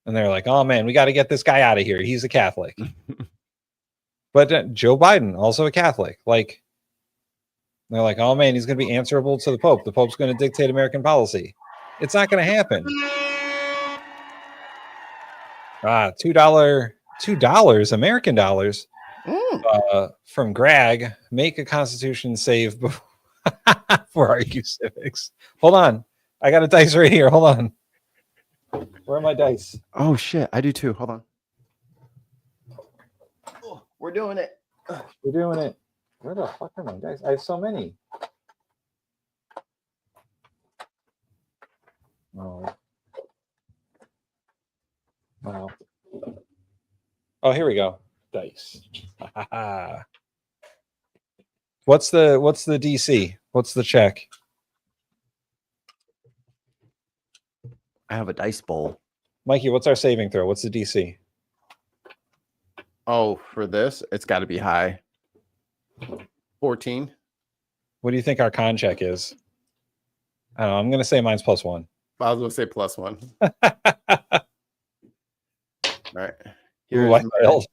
And they're like, oh man, we got to get this guy out of here. He's a Catholic. But Joe Biden, also a Catholic. Like, they're like, oh man, he's going to be answerable to the Pope. The Pope's going to dictate American policy. It's not going to happen. $2 American dollars from Greg. Make a constitution save before argue civics. Hold on. I got a dice right here. Hold on. Where are my dice? Oh shit, I do too. Hold on. Oh, we're doing it. We're doing it. Where the fuck are my dice? I have so many. Oh. Wow. Oh, here we go. Dice. What's the DC? What's the check? I have a dice bowl. Mikey, what's our saving throw? What's the DC? Oh, for this, it's got to be high. 14. What do you think our con check is? I don't know. I'm going to say mine's +1. I was going to say +1. All right. Ooh, I failed.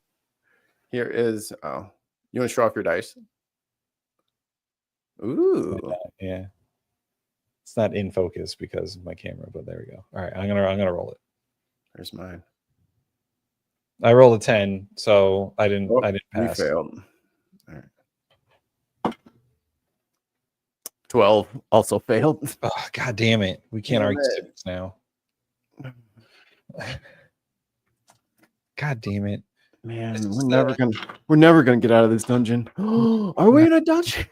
Here is. Oh, you want to show off your dice? Ooh. Yeah. It's not in focus because of my camera, but there we go. All right, I'm gonna roll it. There's mine. I rolled a 10, so I didn't pass. You failed. All right. 12 also failed. Oh, God damn it. We can't argue sticks now. God damn it. Man, we're never gonna get out of this dungeon. Are we in a dungeon?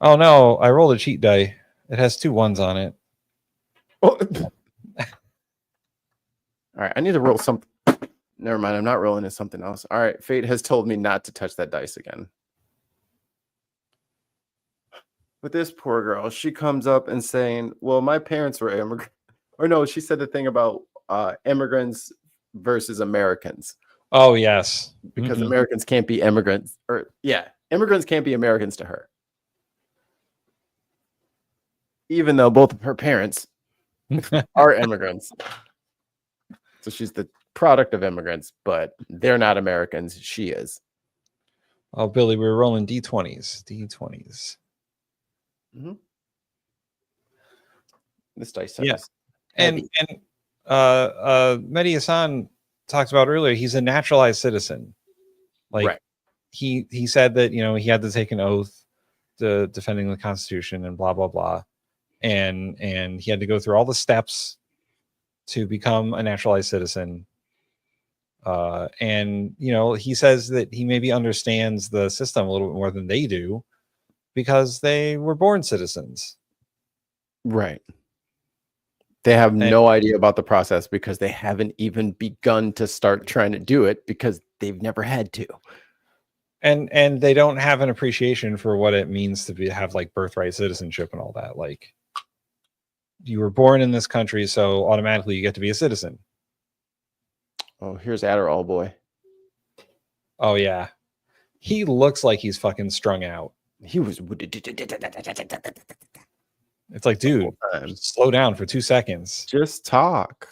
Oh no, I rolled a cheat die. It has 2 1s on it. Oh. All right, I need to roll something. Never mind, I'm not rolling it something else. All right, fate has told me not to touch that dice again. But this poor girl, she comes up and saying, well, my parents were immigrants. Or no, she said the thing about immigrants versus Americans. Oh, yes. Because Americans can't be immigrants. Immigrants can't be Americans to her. Even though both of her parents are immigrants. So she's the product of immigrants, but they're not Americans. She is. Oh, Billy, we were rolling D20s. D20s. Mm-hmm. This dice yeah. is And Mehdi Hassan talked about earlier, he's a naturalized citizen. Like right. he said that, you know, he had to take an oath to defending the Constitution and blah, blah, blah. And he had to go through all the steps to become a naturalized citizen. And, you know, he says that he maybe understands the system a little bit more than they do because they were born citizens. Right. They have no idea about the process because they haven't even begun to start trying to do it because they've never had to. And they don't have an appreciation for what it means to have like birthright citizenship and all that. Like, you were born in this country, so automatically you get to be a citizen. Oh, here's Adderall boy. Oh yeah, he looks like he's fucking strung out. He was. It's like, dude, slow down for 2 seconds. Just talk.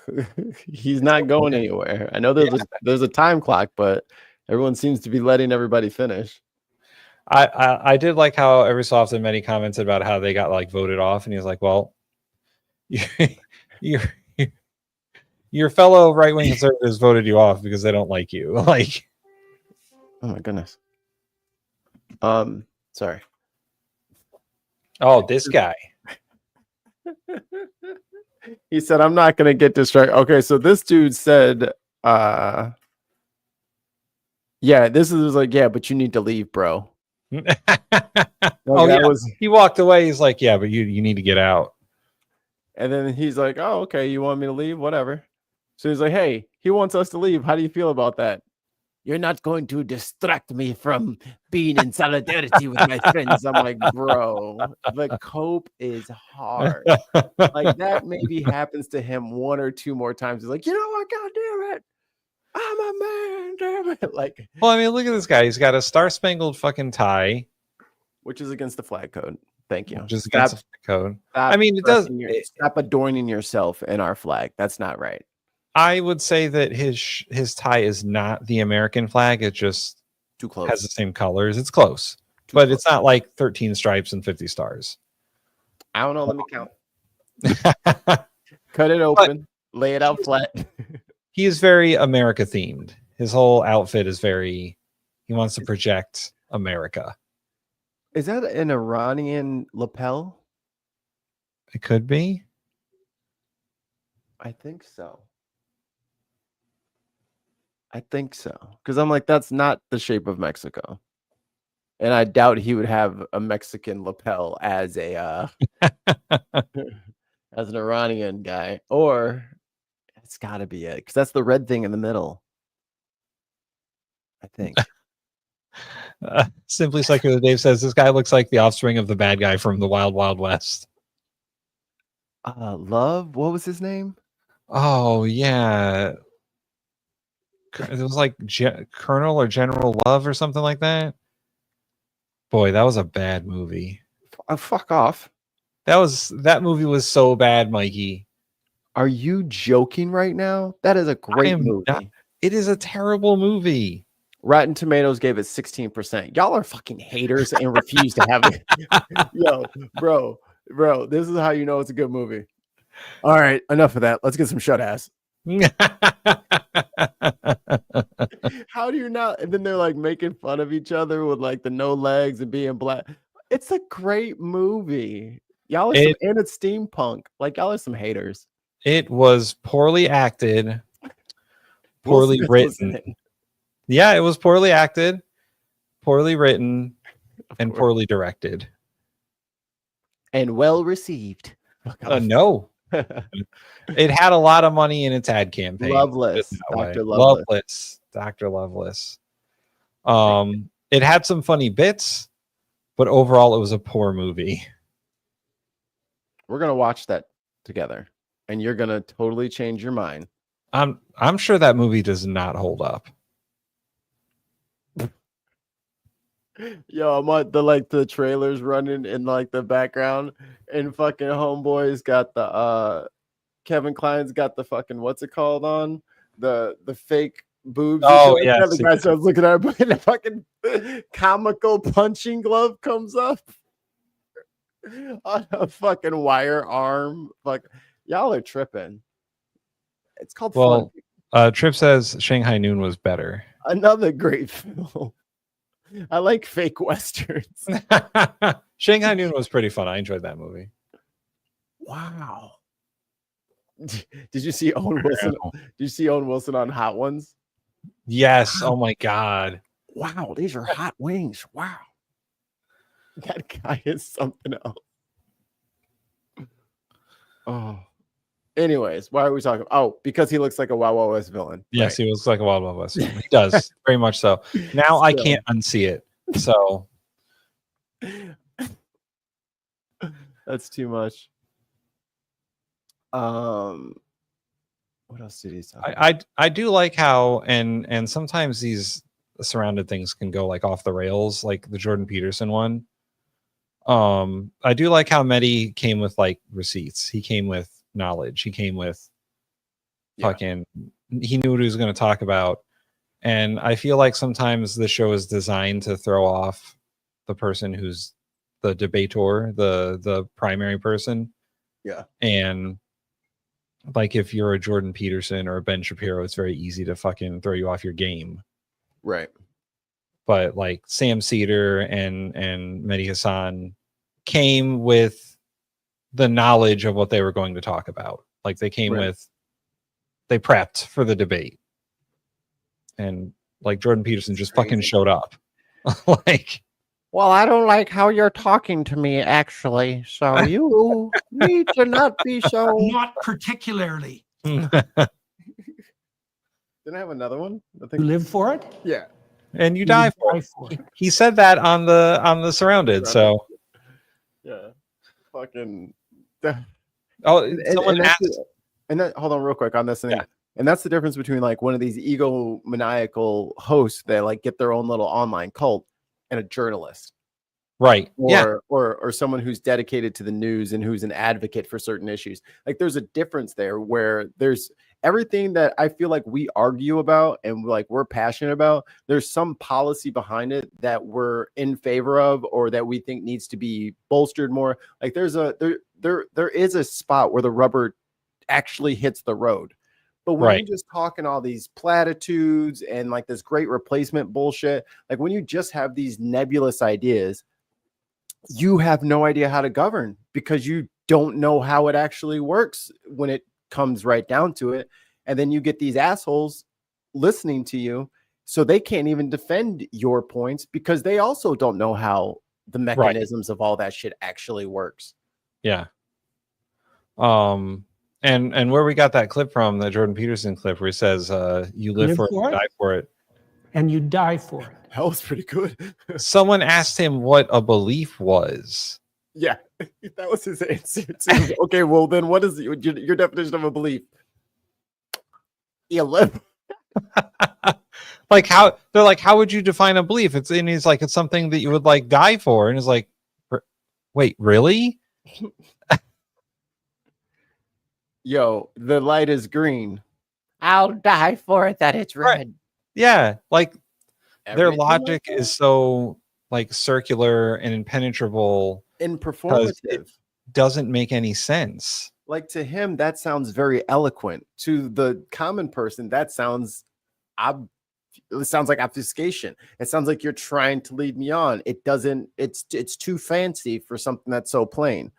He's not going anywhere. I know there's a time clock, but everyone seems to be letting everybody finish. I did like how every so often many commented about how they got like voted off, and he was like, well, your fellow right-wing conservatives voted you off because they don't like you. Like, oh my goodness. Sorry. Oh, this guy. He said, I'm not gonna get distracted. Okay, so this dude said, yeah, this is like, yeah, but you need to leave, bro. He walked away. He's like, yeah, but you need to get out. And then he's like, oh, okay, you want me to leave? Whatever. So he's like, hey, he wants us to leave. How do you feel about that? You're not going to distract me from being in solidarity with my friends. I'm like, bro, the cope is hard. Like, that maybe happens to him 1 or 2 more times. He's like, you know what? God damn it. I'm a man, damn it. Like, well, I mean, look at this guy. He's got a star-spangled fucking tie. Which is against the flag code. Thank you. Just against the code. I mean, it does. Stop adorning yourself in our flag. That's not right. I would say that his tie is not the American flag. It just too close. Has the same colors. It's close, but it's not like 13 stripes and 50 stars. I don't know. Let me count. Cut it open. Lay it out flat. He is very America themed. His whole outfit is very. He wants to project America. Is that an Iranian lapel? It could be. I think so. Because I'm like, that's not the shape of Mexico. And I doubt he would have a Mexican lapel as a as an Iranian guy. Or it's got to be it. Because that's the red thing in the middle. I think. Simply Secular Dave says this guy looks like the offspring of the bad guy from the Wild Wild West. Love, what was his name? Oh yeah, It was like Colonel or General Love or something like that. Boy, that was a bad movie. Fuck off. That movie was so bad, Mikey. Are you joking right now? That is a great movie. It is a terrible movie. Rotten Tomatoes gave it 16%. Y'all are fucking haters and refuse to have it. Yo, bro, this is how you know it's a good movie. All right, enough of that. Let's get some shut ass. How do you not? And then they're like making fun of each other with like the no legs and being black. It's a great movie. Y'all are and it's steampunk. Like y'all are some haters. It was poorly acted, poorly written. Yeah, it was poorly acted, poorly written, and poorly directed. And well received. No. It had a lot of money in its ad campaign. Loveless. Dr. Loveless. Dr. Loveless. It had some funny bits, but overall it was a poor movie. We're gonna watch that together, and you're gonna totally change your mind. I'm sure that movie does not hold up. Yo, I'm on the trailers running in like the background, and fucking homeboy's got the Kevin Kline's got the fucking what's it called on the fake boobs. Oh yeah, the guy starts looking at her, but the fucking comical punching glove comes up on a fucking wire arm. Fuck, y'all are tripping. It's called fun. Trip says Shanghai Noon was better. Another great film. I like fake westerns. Shanghai Noon was pretty fun. I enjoyed that movie. Wow. Did you see Owen Wilson? Did you see Owen Wilson on Hot Ones? Yes. Wow. Oh my God. Wow, these are hot wings. Wow. That guy is something else. Oh. Anyways, why are we talking? Oh, because he looks like a Wild Wild West villain. Yes, right. He looks like a Wild Wild West villain. He does, very much so. Now I can't unsee it. So that's too much. What else did he say? I do like how and sometimes these surrounded things can go like off the rails, like the Jordan Peterson one. I do like how Mehdi came with like receipts. He came with knowledge. He came with fucking he knew what he was going to talk about. And I feel like sometimes the show is designed to throw off the person who's the debater, the primary person. Yeah. And like if you're a Jordan Peterson or a Ben Shapiro, it's very easy to fucking throw you off your game. Right. But like Sam Cedar and Mehdi Hassan came with the knowledge of what they were going to talk about. Like they came with, they prepped for the debate. And like Jordan Peterson just fucking showed up. Like, well, I don't like how you're talking to me, actually. So you need to not be so. Not particularly. Didn't I have another one? I think you live for it. Yeah. And you die for it. He said that on the Surrounded. So yeah, fucking. Someone asked. And that, hold on, real quick on this thing. Yeah. And that's the difference between like one of these egomaniacal hosts that like get their own little online cult and a journalist. Right. Or someone who's dedicated to the news and who's an advocate for certain issues. Like there's a difference there where there's everything that I feel like we argue about and like we're passionate about. There's some policy behind it that we're in favor of or that we think needs to be bolstered more. Like there is a spot where the rubber actually hits the road. But when you're just talking all these platitudes and like this great replacement bullshit, like when you just have these nebulous ideas, you have no idea how to govern because you don't know how it actually works when it comes right down to it. And then you get these assholes listening to you so they can't even defend your points because they also don't know how the mechanisms of all that shit actually works. Yeah. And where we got that clip from, the Jordan Peterson clip where he says, you live for it, you die for it. And you die for it. That was pretty good. Someone asked him what a belief was. Yeah, that was his answer too. Okay, well then what is your definition of a belief? You live. Like how they're like, how would you define a belief? He's like, it's something that you would like die for, and it's like, wait, really? Yo, the light is green. I'll die for it that it's Right. red. Yeah, like their Everything like logic that. is so like circular and impenetrable And because it performative. doesn't make any sense. Like to him, that sounds very eloquent. To the common person, that sounds it sounds like obfuscation. It sounds like you're trying to lead me on. It doesn't, it's too fancy for something that's so plain.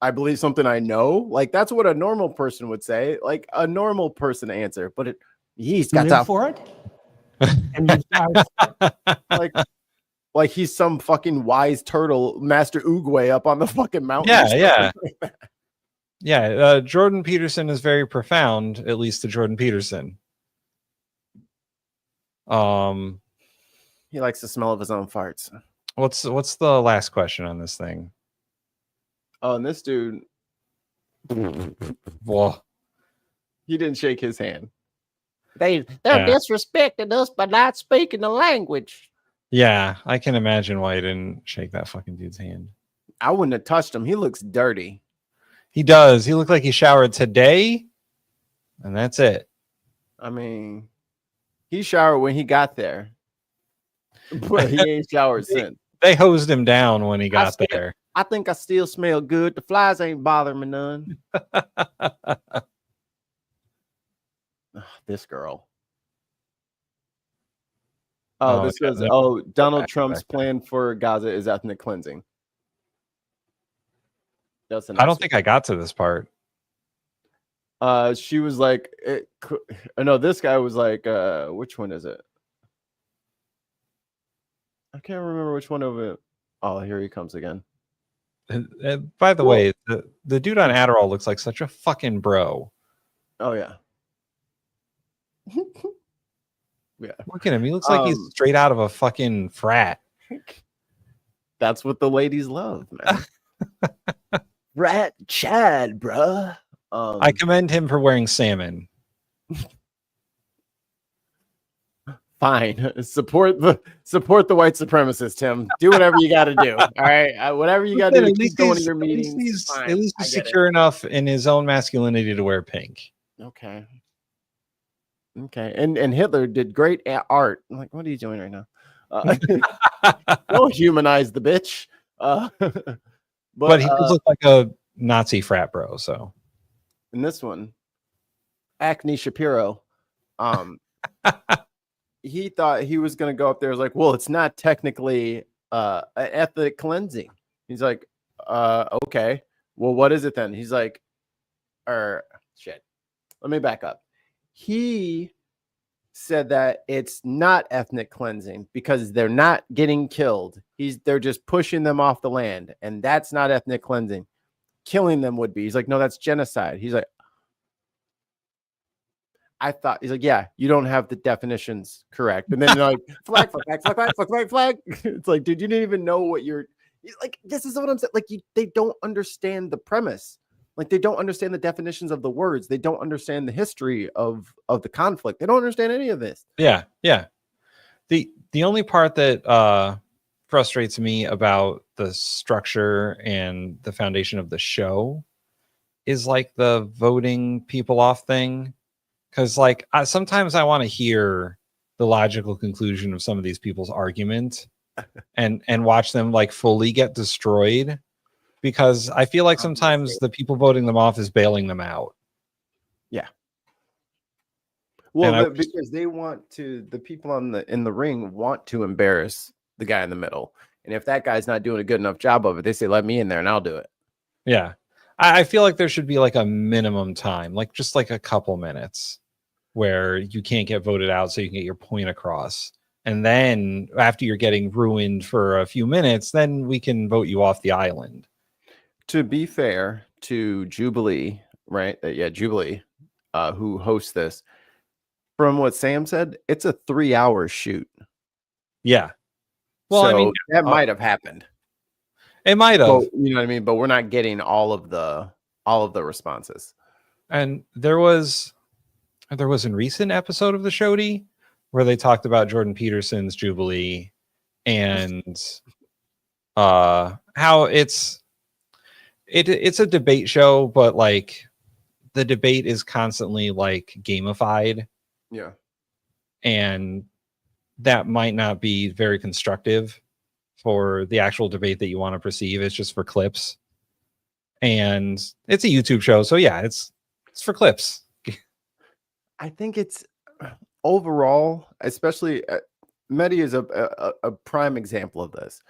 I believe something I know. Like that's what a normal person would say, like a normal person answer. But he's got live to for it, and you die for it. like he's some fucking wise turtle, Master Oogway up on the fucking mountain. Yeah. Jordan Peterson is very profound, at least to Jordan Peterson. He likes the smell of his own farts. What's the last question on this thing? Oh, and this dude, Well, he didn't shake his hand. They're Yeah. disrespecting us by not speaking the language. yeah, I can imagine why he didn't shake that fucking dude's hand. I wouldn't have touched him. He looks dirty. He does. He looked like he showered today, and that's it. I mean, he showered when he got there, but he ain't showered since. They hosed him down when he got there. I think I still smell good. The flies ain't bothering me none. This girl. Oh, this God, was no. Donald back, Trump's back. plan for Gaza is ethnic cleansing. That's the I don't next think I got to this part. one. She was like, no, this guy was like, which one is it? I can't remember which one of it. Oh, here he comes again. By the way, the dude on Adderall looks like such a fucking bro. Oh yeah. Yeah. Look at him. He looks like he's straight out of a fucking frat. That's what the ladies love, man. Rat Chad, bruh. I commend him for wearing salmon. Fine. Support the white supremacists, Tim. Do whatever you got to do. All right. Whatever you got to do to keep going to your meetings. At least he's secure enough in his own masculinity to wear pink. Okay. And Hitler did great art. I'm like, what are you doing right now? Don't humanize the bitch. But he does look like a Nazi frat bro. So in this one, Acne Shapiro, he thought he was going to go up there. Was like, well, it's not technically an ethnic cleansing. He's like, okay, well, what is it then? He's like, shit. Let me back up. He said that it's not ethnic cleansing because they're not getting killed. They're just pushing them off the land, and that's not ethnic cleansing. Killing them would be. He's like, no, that's genocide. He's like, he's like, yeah, you don't have the definitions correct. And then they're like, flag. It's like, dude, you didn't even know what you're like. This is what I'm saying. Like, they don't understand the premise. Like, they don't understand the definitions of the words. They don't understand the history of the conflict. They don't understand any of this. Yeah. The only part that frustrates me about the structure and the foundation of the show is like the voting people off thing. Because like sometimes I want to hear the logical conclusion of some of these people's argument and watch them like fully get destroyed. Because I feel like sometimes the people voting them off is bailing them out. Yeah. Well, because they want to, the people in the ring want to embarrass the guy in the middle. And if that guy's not doing a good enough job of it, they say, let me in there and I'll do it. Yeah. I feel like there should be like a minimum time, like just like a couple minutes where you can't get voted out so you can get your point across. And then after you're getting ruined for a few minutes, then we can vote you off the island. To be fair to Jubilee, right? Jubilee, who hosts this. From what Sam said, it's a 3-hour shoot. Yeah. Well, so I mean, that might have happened. It might have. Well, you know what I mean? But we're not getting all of the responses. And there was a recent episode of the Shody where they talked about Jordan Peterson's Jubilee and how it's a debate show, but like the debate is constantly like gamified. Yeah. And that might not be very constructive for the actual debate that you want to perceive. It's just for clips. And it's a YouTube show, so yeah, it's for clips. I think it's overall, especially Mehdi is a prime example of this.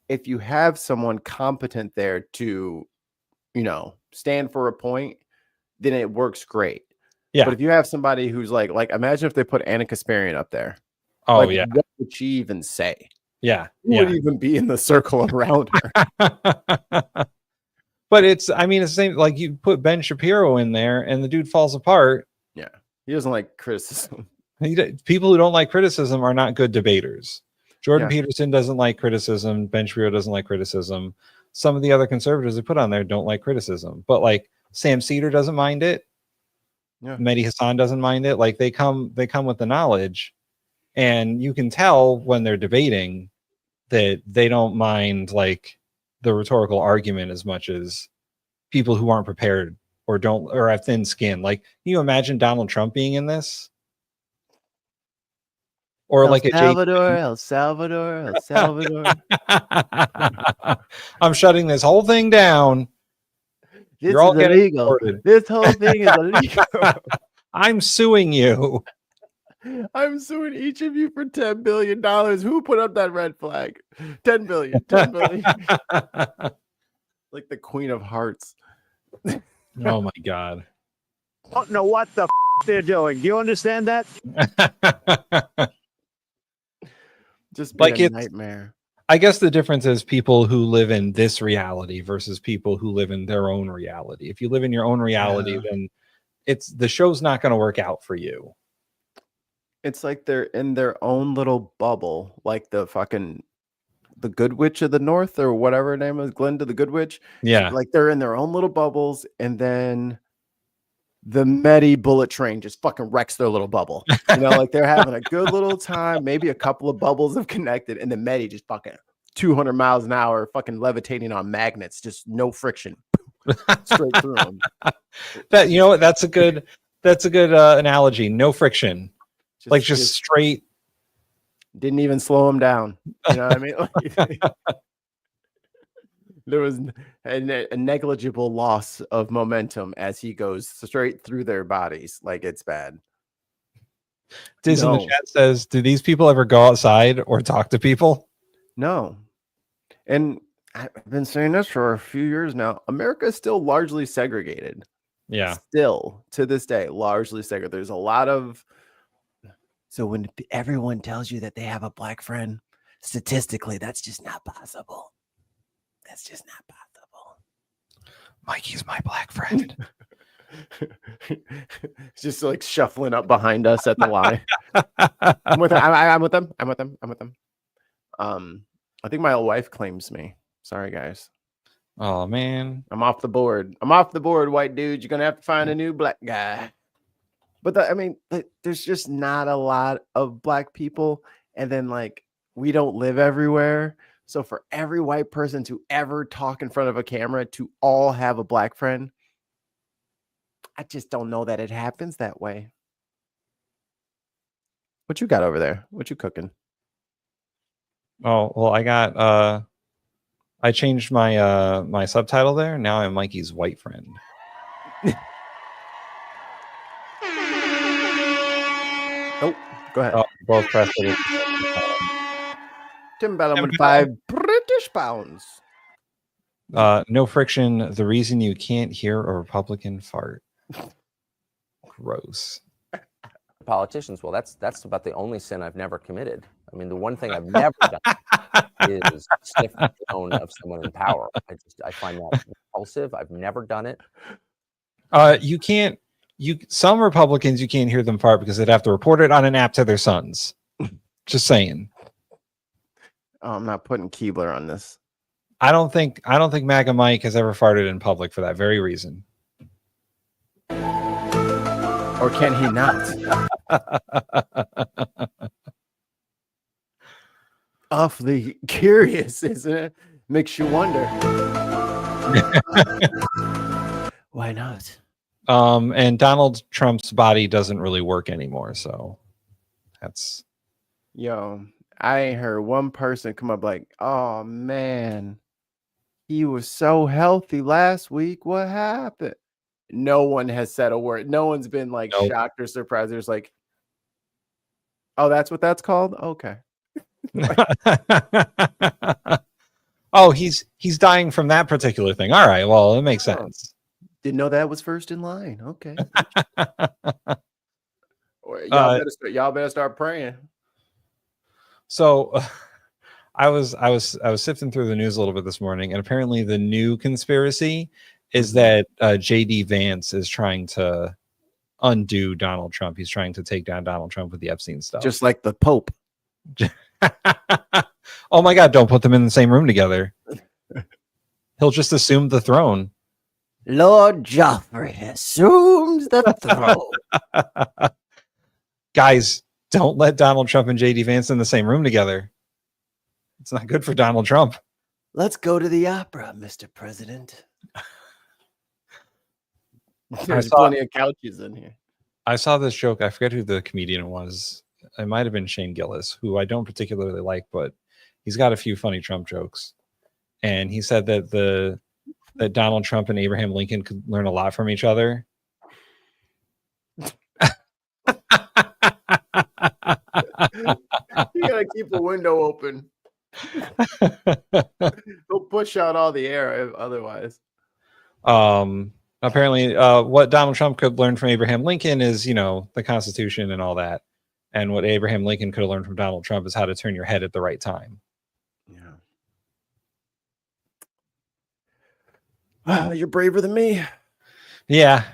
If you have someone competent there to, you know, stand for a point, then it works great. Yeah. But if you have somebody who's like imagine if they put Anna Kasparian up there. Oh like, yeah. What would she even say? Yeah. Who would even be in the circle around her? But it's the same. Like you put Ben Shapiro in there, and the dude falls apart. Yeah, he doesn't like criticism. People who don't like criticism are not good debaters. Jordan Peterson doesn't like criticism. Ben Shapiro doesn't like criticism. Some of the other conservatives they put on there don't like criticism. But like Sam Cedar doesn't mind it. Yeah. Mehdi Hassan doesn't mind it. Like they come with the knowledge, and you can tell when they're debating that they don't mind like the rhetorical argument as much as people who aren't prepared or have thin skin. Like, can you imagine Donald Trump being in this? Or El like El Salvador. I'm shutting this whole thing down. This You're all is getting illegal. recorded. This whole thing is illegal. I'm suing you. I'm suing each of you for $10 billion. Who put up that red flag? 10 billion. 10 billion. Like the Queen of Hearts. Oh my God. Don't know what the they're doing. Do you understand that? Just like a it's nightmare. I guess the difference is people who live in this reality versus people who live in their own reality. If you live in your own reality, then the show's not going to work out for you. It's like they're in their own little bubble, like the Good Witch of the North or whatever her name is, Glinda the Good Witch. Yeah. Like they're in their own little bubbles, and then the Mehdi bullet train just fucking wrecks their little bubble. You know, like they're having a good little time. Maybe a couple of bubbles have connected, and the Mehdi just fucking 200 miles an hour, fucking levitating on magnets, just no friction, straight through them. That, you know what? That's a good analogy. No friction. Just straight. Didn't even slow him down. You know what I mean? Like, there was a negligible loss of momentum as he goes straight through their bodies. Like it's bad. Diz in the chat says, do these people ever go outside or talk to people? No. And I've been saying this for a few years now. America is still largely segregated. Yeah. Still to this day, largely segregated. There's a lot of. So when everyone tells you that they have a black friend, statistically, that's just not possible. That's just not possible. Mikey's my black friend. Just like shuffling up behind us at the line. I'm with them. I'm with them. I'm with them. I'm with them. I think my wife claims me. Sorry, guys. Oh man, I'm off the board. I'm off the board, white dude. You're gonna have to find a new black guy. But I mean, there's just not a lot of black people, and then like we don't live everywhere. So for every white person to ever talk in front of a camera, to all have a black friend, I just don't know that it happens that way. What you got over there? What you cooking? Oh, well, I changed my my subtitle there. Now I'm Mikey's white friend. Oh, go ahead. Oh, both pressed it. Tim Bellum with 5 British pounds. No friction. The reason you can't hear a Republican fart. Gross. Politicians. Well, that's about the only sin I've never committed. I mean, the one thing I've never done is sniff the tone of someone in power. I find that repulsive. I've never done it. You can't. Some Republicans you can't hear them fart because they'd have to report it on an app to their sons. Just saying. Oh, I'm not putting Keebler on this. I don't think MAGA Mike has ever farted in public for that very reason. Or can he not? awfully curious, isn't it? Makes you wonder. Why not? And Donald Trump's body doesn't really work anymore, so that's Yo, I ain't heard one person come up like, oh man, he was so healthy last week. What happened? No one has said a word. No one's been like Nope. shocked or surprised. There's like, oh, that's what that's called? Okay. oh, he's dying from that particular thing. All right, well, it makes Oh. sense. Didn't know that was first in line. Okay. Or y'all better start praying. So I was sifting through the news a little bit this morning, and apparently the new conspiracy is that JD Vance is trying to undo Donald Trump. He's trying to take down Donald Trump with the Epstein stuff. Just like the Pope. Oh my God, don't put them in the same room together. He'll just assume the throne. Lord Joffrey assumes the throne. Guys, don't let Donald Trump and JD Vance in the same room together. It's not good for Donald Trump. Let's go to the opera, Mr. President. There's plenty of couches in here. I saw this joke. I forget who the comedian was. It might have been Shane Gillis, who I don't particularly like, but he's got a few funny Trump jokes. And he said that that Donald Trump and Abraham Lincoln could learn a lot from each other. You gotta keep a window open. Don't push out all the air otherwise. Apparently, what Donald Trump could learn from Abraham Lincoln is, the Constitution and all that. And what Abraham Lincoln could have learned from Donald Trump is how to turn your head at the right time. Yeah. Wow, you're braver than me. Yeah.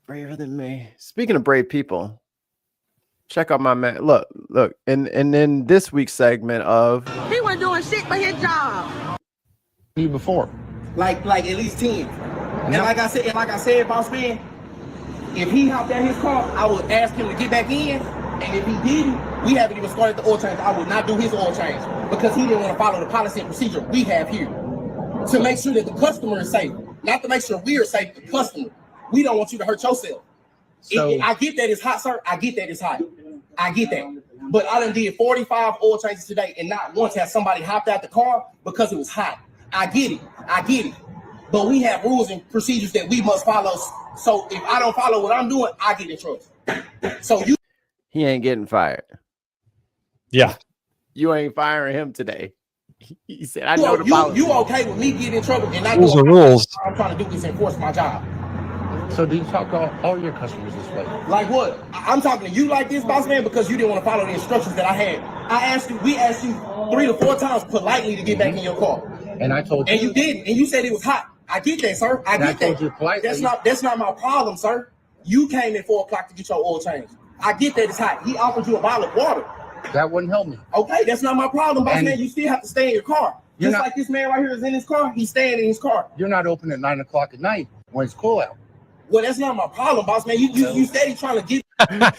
Braver than me. Speaking of brave people, check out my man. Look, and in this week's segment of He wasn't doing shit but his job. You before. Like at least 10. And like I said, boss man, if he hopped out his car, I would ask him to get back in. And if he didn't, we haven't even started the oil change. I would not do his oil change because he didn't want to follow the policy and procedure we have here to make sure that the customer is safe, not to make sure we are safe. The customer, we don't want you to hurt yourself. So I get that it's hot, sir. I get that it's hot. I get that. But I done did 45 oil changes today, and not once has somebody hopped out the car because it was hot. I get it. But we have rules and procedures that we must follow. So if I don't follow what I'm doing, I get in trouble. So he ain't getting fired. Yeah. You ain't firing him today. He said, I know the policy. You okay with me getting in trouble and not rules doing are rules. I'm trying to do is enforce my job. So do you talk to all your customers this way? Like what? I'm talking to you like this, boss man, because you didn't want to follow the instructions that I had. We asked you 3 to 4 times politely to get back in your car. And I told you. And you didn't. And you said it was hot. I get that, sir. I get that. Told you politely. That's not my problem, sir. You came at 4 o'clock to get your oil changed. I get that it's hot. He offered you a bottle of water. That wouldn't help me. Okay, that's not my problem, boss man. You still have to stay in your car. Just like this man right here is in his car, he's staying in his car. You're not open at 9 o'clock at night when it's cool out. Well, that's not my problem, boss man. You steady trying to get.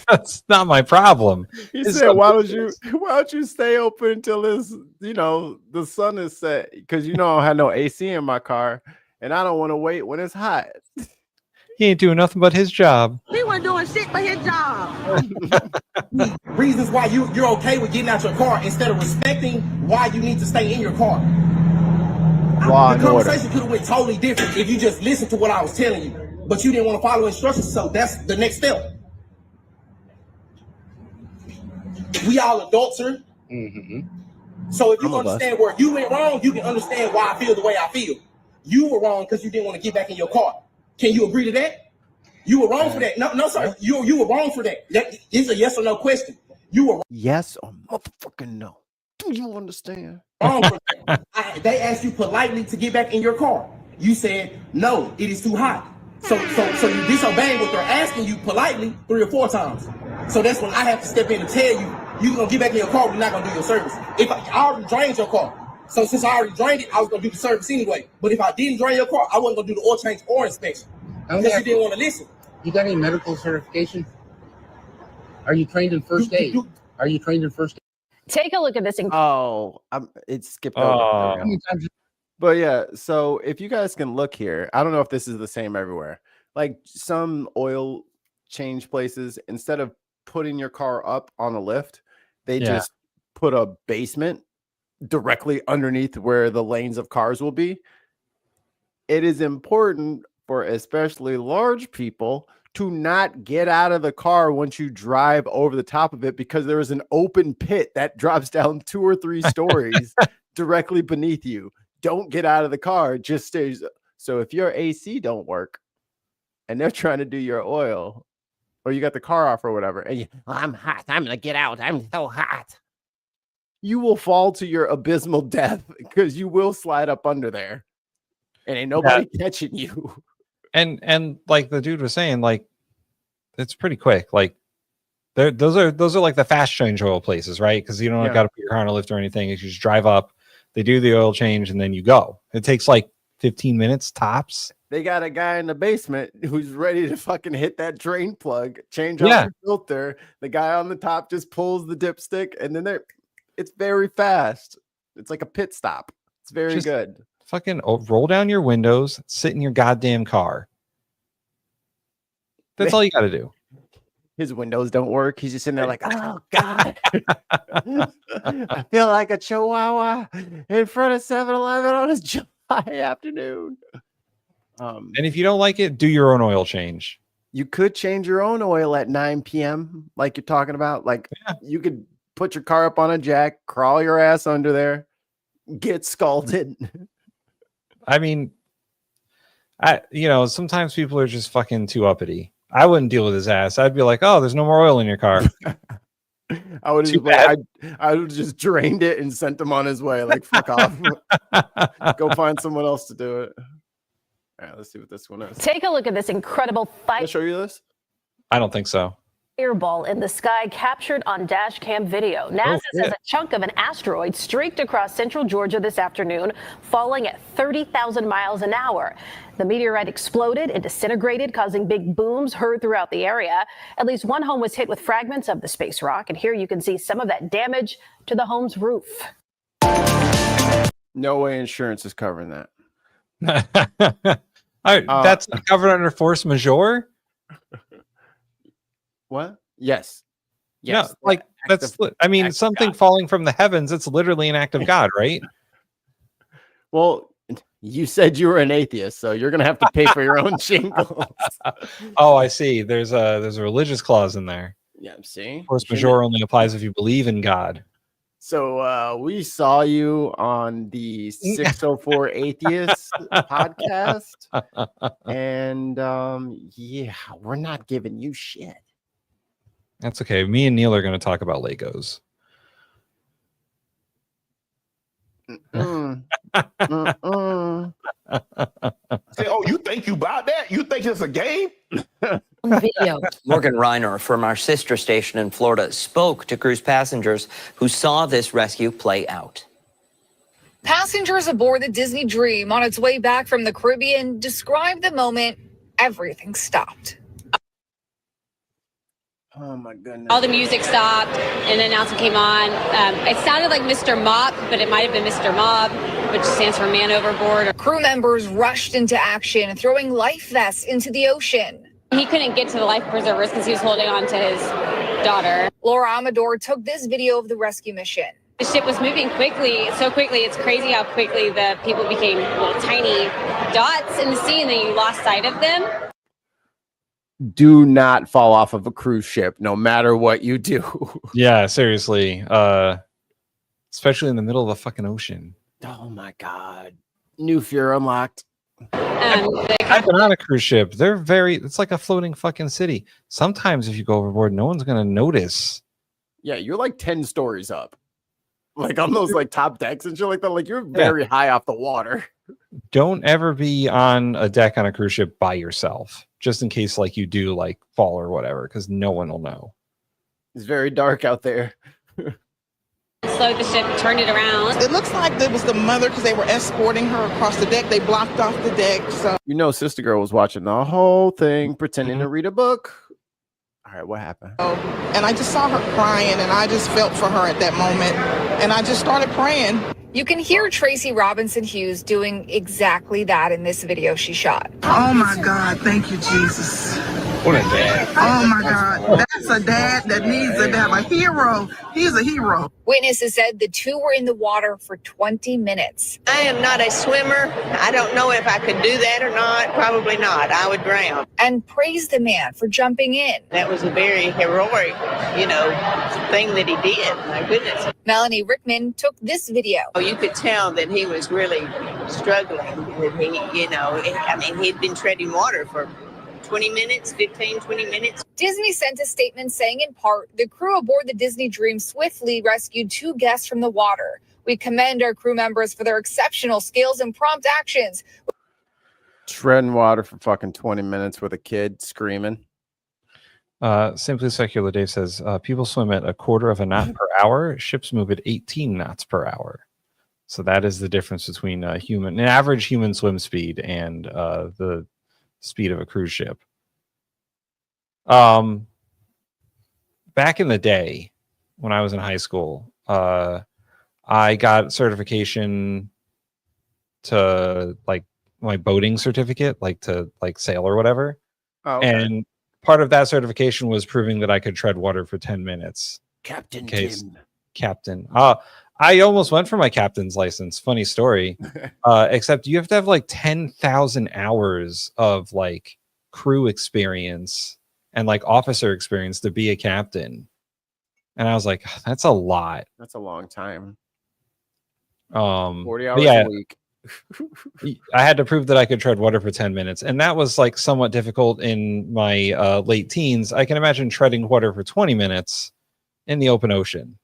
That's not my problem. He said, why don't you stay open until this, the sun is set? Because I don't have no AC in my car, and I don't want to wait when it's hot. He ain't doing nothing but his job. He wasn't doing shit but his job. Reasons why you're okay with getting out your car instead of respecting why you need to stay in your car. The conversation could have went totally different if you just listened to what I was telling you. But you didn't want to follow instructions, so that's the next step. We all adults here. Mm-hmm. So if you understand where you went wrong, you can understand why I feel the way I feel. You were wrong because you didn't want to get back in your car. Can you agree to that? You were wrong for that. No, sir. You were wrong for that. It's a yes or no question. You were yes or motherfucking no. Do you understand? Wrong for that. They asked you politely to get back in your car. You said no, it is too hot. So you disobeying what they're asking you politely 3 or 4 times. So that's when I have to step in and tell you, you're gonna get back in your car, we're not gonna do your service. If I already drained your car. So since I already drained it, I was gonna do the service anyway. But if I didn't drain your car, I wasn't gonna do the oil change or inspection. Because you didn't want to listen. You got any medical certification? Are you trained in first aid? Are you trained in first aid? Take a look at this. It skipped over. But yeah, so if you guys can look here, I don't know if this is the same everywhere. Like some oil change places, instead of putting your car up on a lift, they just put a basement directly underneath where the lanes of cars will be. It is important for especially large people to not get out of the car once you drive over the top of it, because there is an open pit that drops down 2 or 3 stories directly beneath you. Don't get out of the car, just stay. So if your AC don't work and they're trying to do your oil, or you got the car off or whatever, and I'm hot, I'm gonna get out, I'm so hot, you will fall to your abysmal death, because you will slide up under there and ain't nobody catching you. And like the dude was saying, like, it's pretty quick. Like those are like the fast change oil places, right? Because you don't got to put your car on a lift or anything. You just drive up, they do the oil change, and then you go. It takes like 15 minutes tops. They got a guy in the basement who's ready to fucking hit that drain plug, change out the filter. The guy on the top just pulls the dipstick, and then it's very fast. It's like a pit stop. It's very good. Fucking roll down your windows, sit in your goddamn car. That's all you got to do. His windows don't work. He's just sitting there like, oh God, I feel like a chihuahua in front of 7-Eleven on a July afternoon. And if you don't like it, do your own oil change. You could change your own oil at 9 p.m. like you're talking about. Like you could put your car up on a jack, crawl your ass under there, get scalded. I mean, sometimes people are just fucking too uppity. I wouldn't deal with his ass. I'd be like, oh, there's no more oil in your car. I would have just drained it and sent him on his way. Like, fuck off. Go find someone else to do it. All right, let's see what this one is. Take a look at this incredible fight. Can I show you this? I don't think so. Fireball in the sky captured on dash cam video. NASA says a chunk of an asteroid streaked across central Georgia this afternoon, falling at 30,000 miles an hour. The meteorite exploded and disintegrated, causing big booms heard throughout the area. At least one home was hit with fragments of the space rock, and here you can see some of that damage to the home's roof. No way insurance is covering that. That's covered under force majeure. What? Yes. No, like I mean, something falling from the heavens, it's literally an act of God, right? Well, you said you were an atheist, so you're gonna have to pay for your own shingles. Oh, I see. There's a religious clause in there. Yeah, see? Force majeure only applies if you believe in God. So we saw you on the 604 Atheist podcast, and we're not giving you shit. That's okay. Me and Neil are going to talk about Legos. Say, oh, you think you bought that? You think it's a game? Video. Morgan Reiner from our sister station in Florida spoke to cruise passengers who saw this rescue play out. Passengers aboard the Disney Dream on its way back from the Caribbean described the moment everything stopped. Oh my goodness. All the music stopped and an announcement came on. It sounded like Mr. Mop, but it might have been Mr. Mob, which stands for Man Overboard. Crew members rushed into action, throwing life vests into the ocean. He couldn't get to the life preservers because he was holding on to his daughter. Laura Amador took this video of the rescue mission. The ship was moving quickly, so quickly. It's crazy how quickly the people became little tiny dots in the sea, and then you lost sight of them. Do not fall off of a cruise ship, no matter what you do. Yeah, seriously. Especially in the middle of the fucking ocean. Oh my God. New fear unlocked. I've been on a cruise ship. It's like a floating fucking city. Sometimes if you go overboard, no one's going to notice. Yeah, you're like 10 stories up. Like on those like top decks and shit like that. Like you're very high off the water. Don't ever be on a deck on a cruise ship by yourself, just in case like you do like fall or whatever, because no one will know. It's very dark out there. Slowed the ship, turned it around. It looks like it was the mother because they were escorting her across the deck. They blocked off the deck. So Sister Girl was watching the whole thing, pretending to read a book. All right, what happened? And I just saw her crying, and I just felt for her at that moment, and I just started praying. You can hear Tracy Robinson Hughes doing exactly that in this video she shot. Oh my God, thank you, Jesus. What a dad. Oh my God, that's a dad that needs to have a hero. He's a hero. Witnesses said the two were in the water for 20 minutes. I am not a swimmer. I don't know if I could do that or not. Probably not. I would drown. And praised the man for jumping in. That was a very heroic, thing that he did. My goodness. Melanie Rickman took this video. You could tell that he was really struggling. That he'd been treading water for 20 minutes, 15, 20 minutes. Disney sent a statement saying, in part, the crew aboard the Disney Dream swiftly rescued 2 guests from the water. We commend our crew members for their exceptional skills and prompt actions. Treading water for fucking 20 minutes with a kid screaming. Simply Secular Dave says, people swim at 1/4 of a knot per hour. Ships move at 18 knots per hour. So that is the difference between an average human swim speed and the speed of a cruise ship. Back in the day when I was in high school, I got certification to my boating certificate, to sail or whatever. Oh, okay. And part of that certification was proving that I could tread water for 10 minutes. Captain Tim. Captain. I almost went for my captain's license. Funny story. Except you have to have 10,000 hours of crew experience and officer experience to be a captain. And I was like, that's a lot. That's a long time. 40 hours a week. I had to prove that I could tread water for 10 minutes. And that was somewhat difficult in my late teens. I can imagine treading water for 20 minutes in the open ocean.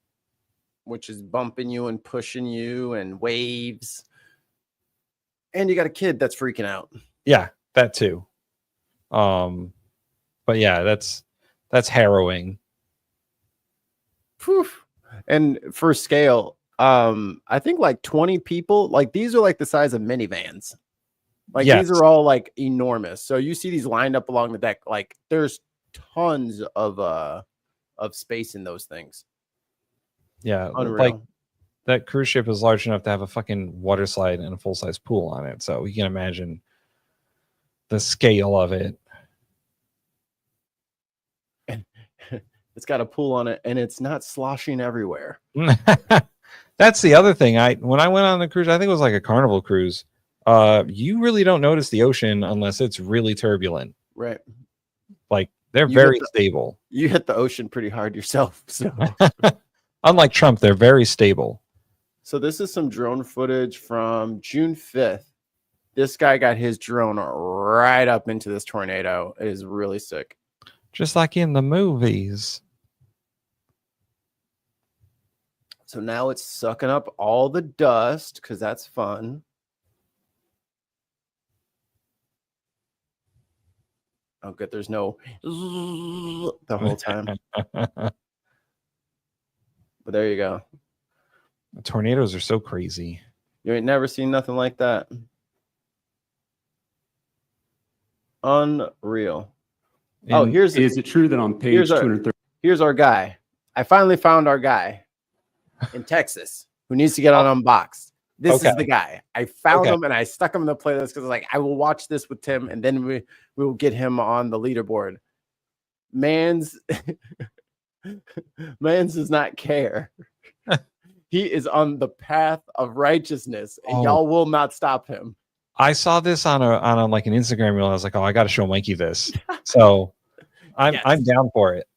Which is bumping you and pushing you and waves. And you got a kid that's freaking out. Yeah, that too. But yeah, that's harrowing. Whew. And for scale, I think 20 people, these are the size of minivans. Yes. These are all enormous. So you see these lined up along the deck. There's tons of space in those things. Yeah, Unreal. that cruise ship is large enough to have a fucking water slide and a full-size pool on it. So you can imagine the scale of it. And it's got a pool on it, and it's not sloshing everywhere. That's the other thing. When I went on the cruise, I think it was a Carnival cruise. You really don't notice the ocean unless it's really turbulent. Right. They're very stable. You hit the ocean pretty hard yourself. So unlike Trump, they're very stable. So this is some drone footage from June 5th. This guy got his drone right up into this tornado. It is really sick. Just like in the movies. So now it's sucking up all the dust because that's fun. Oh, good. There's no the whole time. But there you go. The tornadoes are so crazy. You ain't never seen nothing like that. Unreal. Is it true that on page 230? Here's our guy. I finally found our guy in Texas who needs to get on Unboxed. This is the guy. I found him and I stuck him in the playlist because I will watch this with Tim and then we will get him on the leaderboard. Mans does not care. He is on the path of righteousness and y'all will not stop him. I saw this on an Instagram reel. I was like, I got to show Mikey this. So I'm down for it.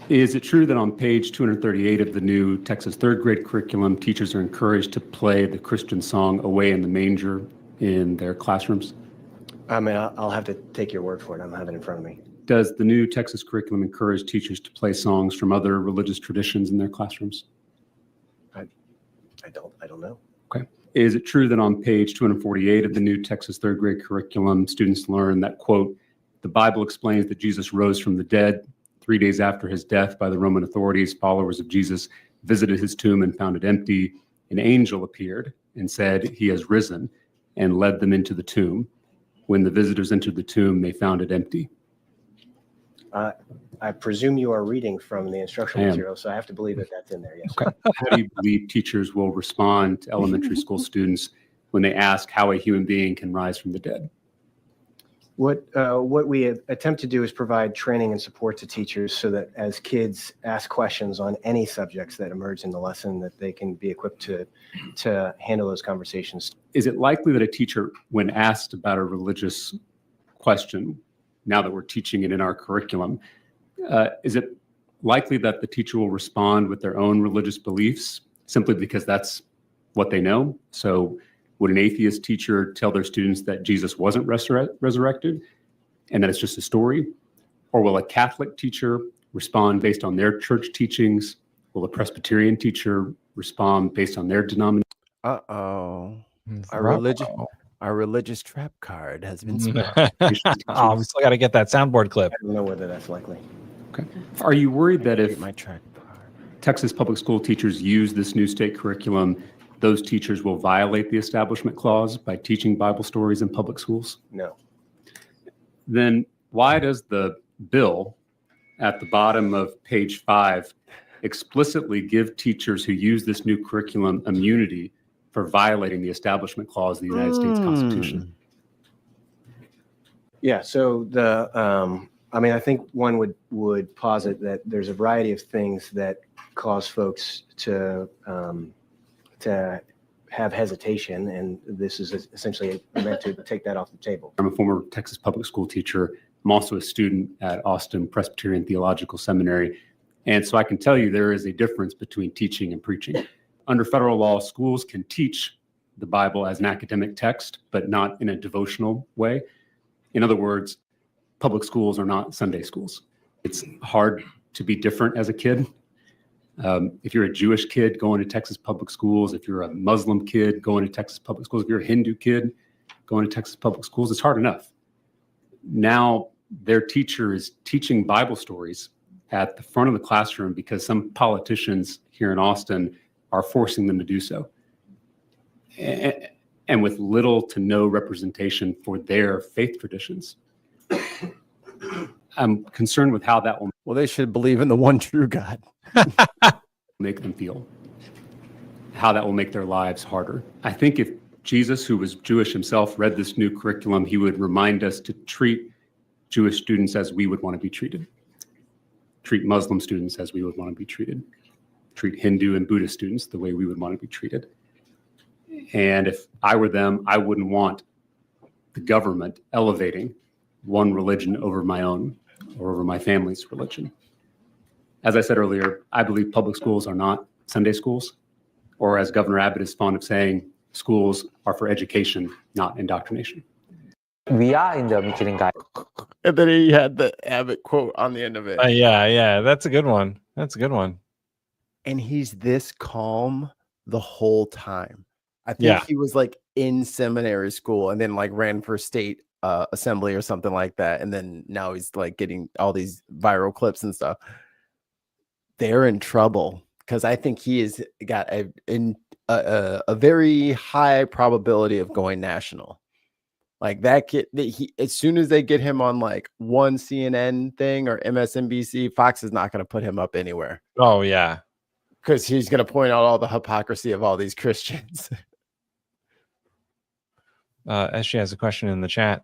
Is it true that on page 238 of the new Texas third grade curriculum, teachers are encouraged to play the Christian song Away in the Manger in their classrooms? I mean, I'll have to take your word for it. I don't have it in front of me. Does the new Texas curriculum encourage teachers to play songs from other religious traditions in their classrooms? I don't know. Okay. Is it true that on page 248 of the new Texas third grade curriculum, students learn that, quote, the Bible explains that Jesus rose from the dead. 3 days after his death by the Roman authorities, followers of Jesus visited his tomb and found it empty. An angel appeared and said, he has risen, and led them into the tomb. When the visitors entered the tomb, they found it empty. I presume you are reading from the I instructional am. material, so I have to believe that that's in there. Yes. Okay. How do you believe teachers will respond to elementary school students when they ask how a human being can rise from the dead? What we attempt to do is provide training and support to teachers so that as kids ask questions on any subjects that emerge in the lesson, that they can be equipped to handle those conversations. Is it likely that a teacher, when asked about a religious question, now that we're teaching it in our curriculum, is it likely that the teacher will respond with their own religious beliefs simply because that's what they know? So would an atheist teacher tell their students that Jesus wasn't resurrected and that it's just a story? Or will a Catholic teacher respond based on their church teachings? Will a Presbyterian teacher respond based on their denomination? Uh-oh. Our religious trap card has been spent. Oh, we still got to get that soundboard clip. I don't know whether that's likely. Okay. Are you worried that if my track Texas public school teachers use this new state curriculum, those teachers will violate the Establishment Clause by teaching Bible stories in public schools? No. Then why does the bill at the bottom of page 5 explicitly give teachers who use this new curriculum immunity for violating the Establishment Clause of the United States Constitution? Yeah, so I think one would posit that there's a variety of things that cause folks to have hesitation, and this is essentially meant to take that off the table. I'm a former Texas public school teacher. I'm also a student at Austin Presbyterian Theological Seminary. And so I can tell you there is a difference between teaching and preaching. Under federal law, schools can teach the Bible as an academic text, but not in a devotional way. In other words, public schools are not Sunday schools. It's hard to be different as a kid. If you're a Jewish kid going to Texas public schools, if you're a Muslim kid going to Texas public schools, if you're a Hindu kid going to Texas public schools, it's hard enough. Now their teacher is teaching Bible stories at the front of the classroom because some politicians here in Austin are forcing them to do so. And with little to no representation for their faith traditions. I'm concerned with how that will. Well, they should believe in the one true God. Make them feel. How that will make their lives harder. I think if Jesus, who was Jewish himself, read this new curriculum, he would remind us to treat Jewish students as we would want to be treated. Treat Muslim students as we would want to be treated. Treat Hindu and Buddhist students the way we would want to be treated. And if I were them, I wouldn't want the government elevating one religion over my own or over my family's religion. As I said earlier, I believe public schools are not Sunday schools, or as Governor Abbott is fond of saying, schools are for education, not indoctrination. We are in the Michelin Guide. And then he had the Abbott quote on the end of it. Yeah, that's a good one. That's a good one. And he's this calm the whole time. I think he was like in seminary school and then like ran for state assembly or something like that. And then now he's like getting all these viral clips and stuff. They're in trouble because I think he has got a very high probability of going national. Like that kid, as soon as they get him on like one CNN thing or MSNBC, Fox is not going to put him up anywhere. Oh, yeah. Because he's going to point out all the hypocrisy of all these Christians. SG has a question in the chat.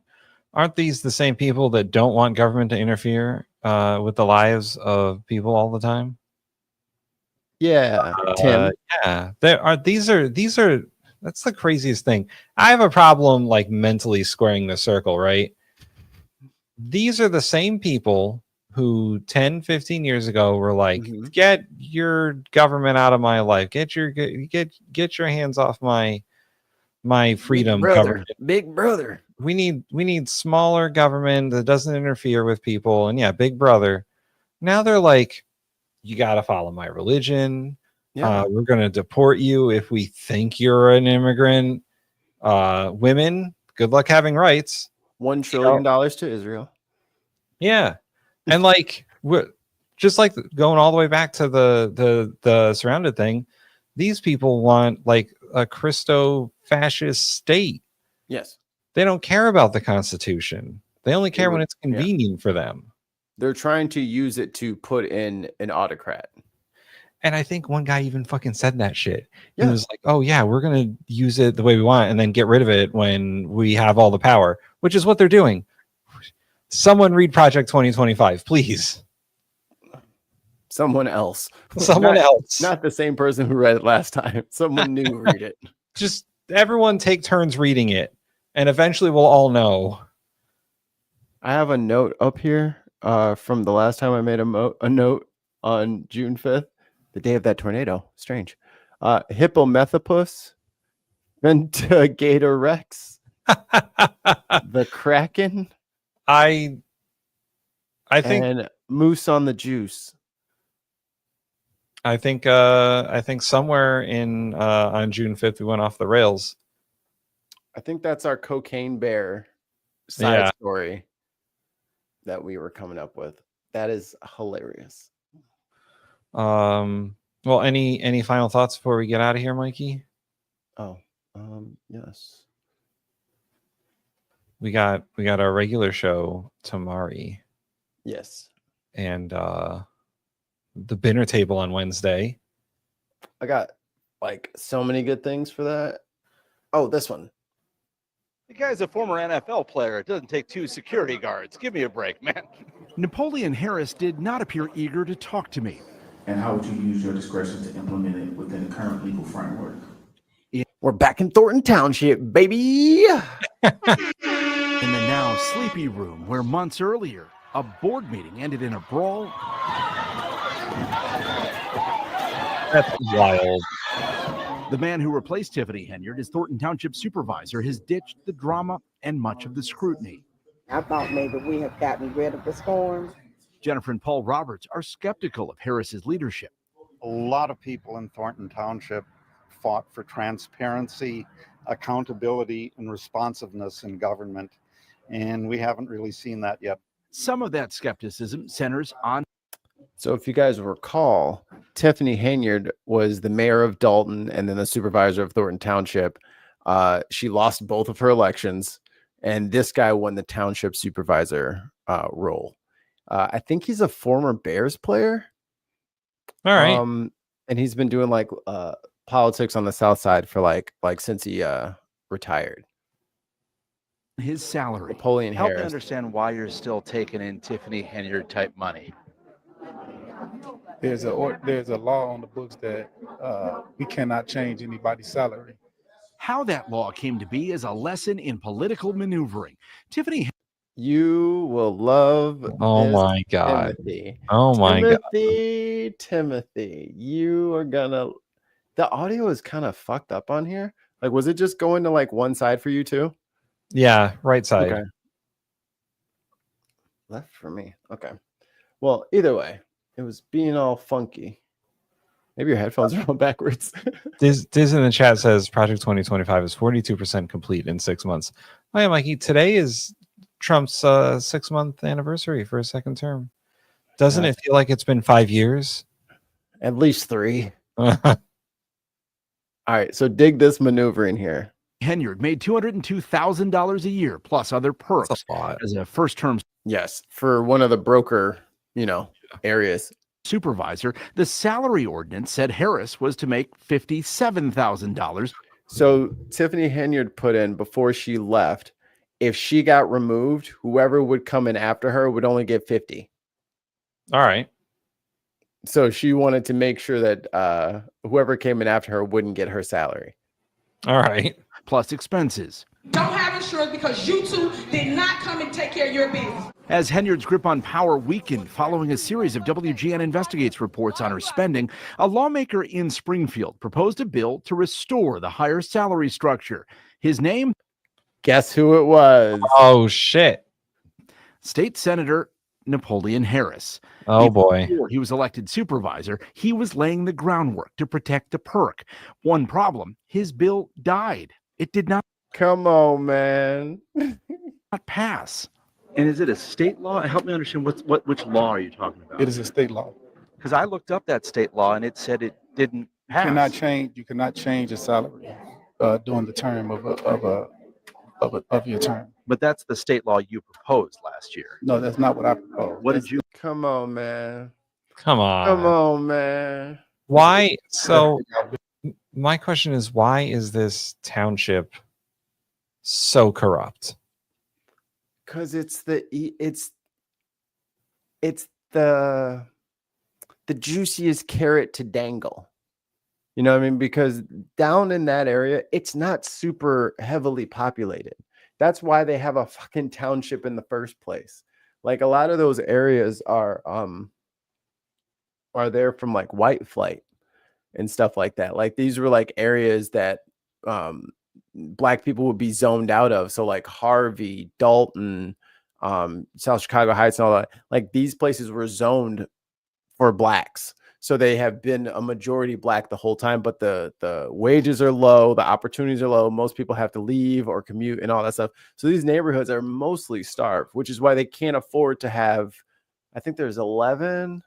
Aren't these the same people that don't want government to interfere with the lives of people all the time? Yeah, Tim. Yeah, these are that's the craziest thing. I have a problem like mentally squaring the circle, right? These are the same people who 10, 15 years ago were like, get your government out of my life. Get your hands off my freedom. Big brother. We need smaller government that doesn't interfere with people. And yeah, big brother. Now they're like, you got to follow my religion. Yeah. We're going to deport you if we think you're an immigrant. Women, good luck having rights. $1 trillion to Israel. Yeah. And like, just like going all the way back to the surrounded thing, these people want like a Christo-fascist state. Yes. They don't care about the Constitution. They only care when it's convenient for them. They're trying to use it to put in an autocrat. And I think one guy even fucking said that shit. He Yeah. was like, oh yeah, we're going to use it the way we want and then get rid of it when we have all the power, which is what they're doing. Someone read Project 2025, please. Someone else. Someone else. Not the same person who read it last time. Someone new read it. Just everyone take turns reading it, and eventually we'll all know. I have a note up here from the last time I made a note on June 5th, the day of that tornado. Strange. Hippomethapus, Ventigator Rex, the Kraken. I think and Moose on the Juice. I think somewhere in on June 5th we went off the rails. I think that's our cocaine bear side story that we were coming up with. That is hilarious. Well, any final thoughts before we get out of here, Mikey? Yes. We got our regular show tomorrow. Yes. And the dinner table on Wednesday. I got like so many good things for that. Oh, this one. The guy's a former NFL player. It doesn't take 2 security guards. Give me a break, man. Napoleon Harris did not appear eager to talk to me. And how would you use your discretion to implement it within the current legal framework? We're back in Thornton Township, baby. In the now sleepy room where months earlier, a board meeting ended in a brawl. That's wild. The man who replaced Tiffany Henyard as Thornton Township supervisor has ditched the drama and much of the scrutiny. I thought maybe we have gotten rid of the storm. Jennifer and Paul Roberts are skeptical of Harris's leadership. A lot of people in Thornton Township fought for transparency, accountability, and responsiveness in government, and we haven't really seen that yet. Some of that skepticism centers on. So if you guys recall, Tiffany Henyard was the mayor of Dalton and then the supervisor of Thornton Township. She lost both of her elections, and this guy won the township supervisor role. I think he's a former Bears player. All right. And he's been doing like politics on the South Side for like since he retired. His salary. Napoleon Help Harris. me understand why you're still taking in Tiffany Henyard type money. There's a law on the books that we cannot change anybody's salary. How that law came to be is a lesson in political maneuvering. Tiffany. You will love. Oh my God. Timothy. Oh my God. Timothy, you are gonna. The audio is kind of fucked up on here. Like, was it just going to like one side for you too? Yeah, right side. Okay. Left for me. Okay. Well, either way, it was being all funky. Maybe your headphones are on backwards. Diz in the chat says Project 2025 is 42% complete in 6 months. Oh yeah, Mikey. Today is Trump's 6-month anniversary for his second term. Doesn't it feel like it's been 5 years? At least 3. All right, so dig this maneuver in here. Henyard made $202,000 a year plus other perks as a first-term. Yes, for one of the broker, areas. Supervisor, the salary ordinance said Harris was to make $57,000. So Tiffany Henyard put in before she left, if she got removed, whoever would come in after her would only get 50. All right. So she wanted to make sure that whoever came in after her wouldn't get her salary. All right. Plus expenses. Don't have insurance because you two did not come and take care of your business. As Henyard's grip on power weakened following a series of WGN Investigates reports on her spending, a lawmaker in Springfield proposed a bill to restore the higher salary structure. His name? Guess who it was? Oh, shit. State Senator Napoleon Harris. Oh, boy. Before he was elected supervisor, he was laying the groundwork to protect the perk. One problem, his bill died. It did not. Come on, man. Not pass. And is it a state law? Help me understand which law are you talking about? It is a state law. Because I looked up that state law and it said it didn't pass. You cannot change a salary during the term of your term. But that's the state law you proposed last year. No, that's not what I proposed. What did you? Come on, man. Come on. Come on, man. Why? So my question is, why is this township so corrupt? Because it's the juiciest carrot to dangle. You know what I mean? Because down in that area, it's not super heavily populated. That's why they have a fucking township in the first place. Like a lot of those areas are there from like white flight and stuff like that. Like these were like areas that black people would be zoned out of. So like Harvey, Dalton, South Chicago Heights and all that. Like these places were zoned for blacks. So they have been a majority black the whole time, but the wages are low, the opportunities are low. Most people have to leave or commute and all that stuff. So these neighborhoods are mostly starved, which is why they can't afford to have, I think there's 11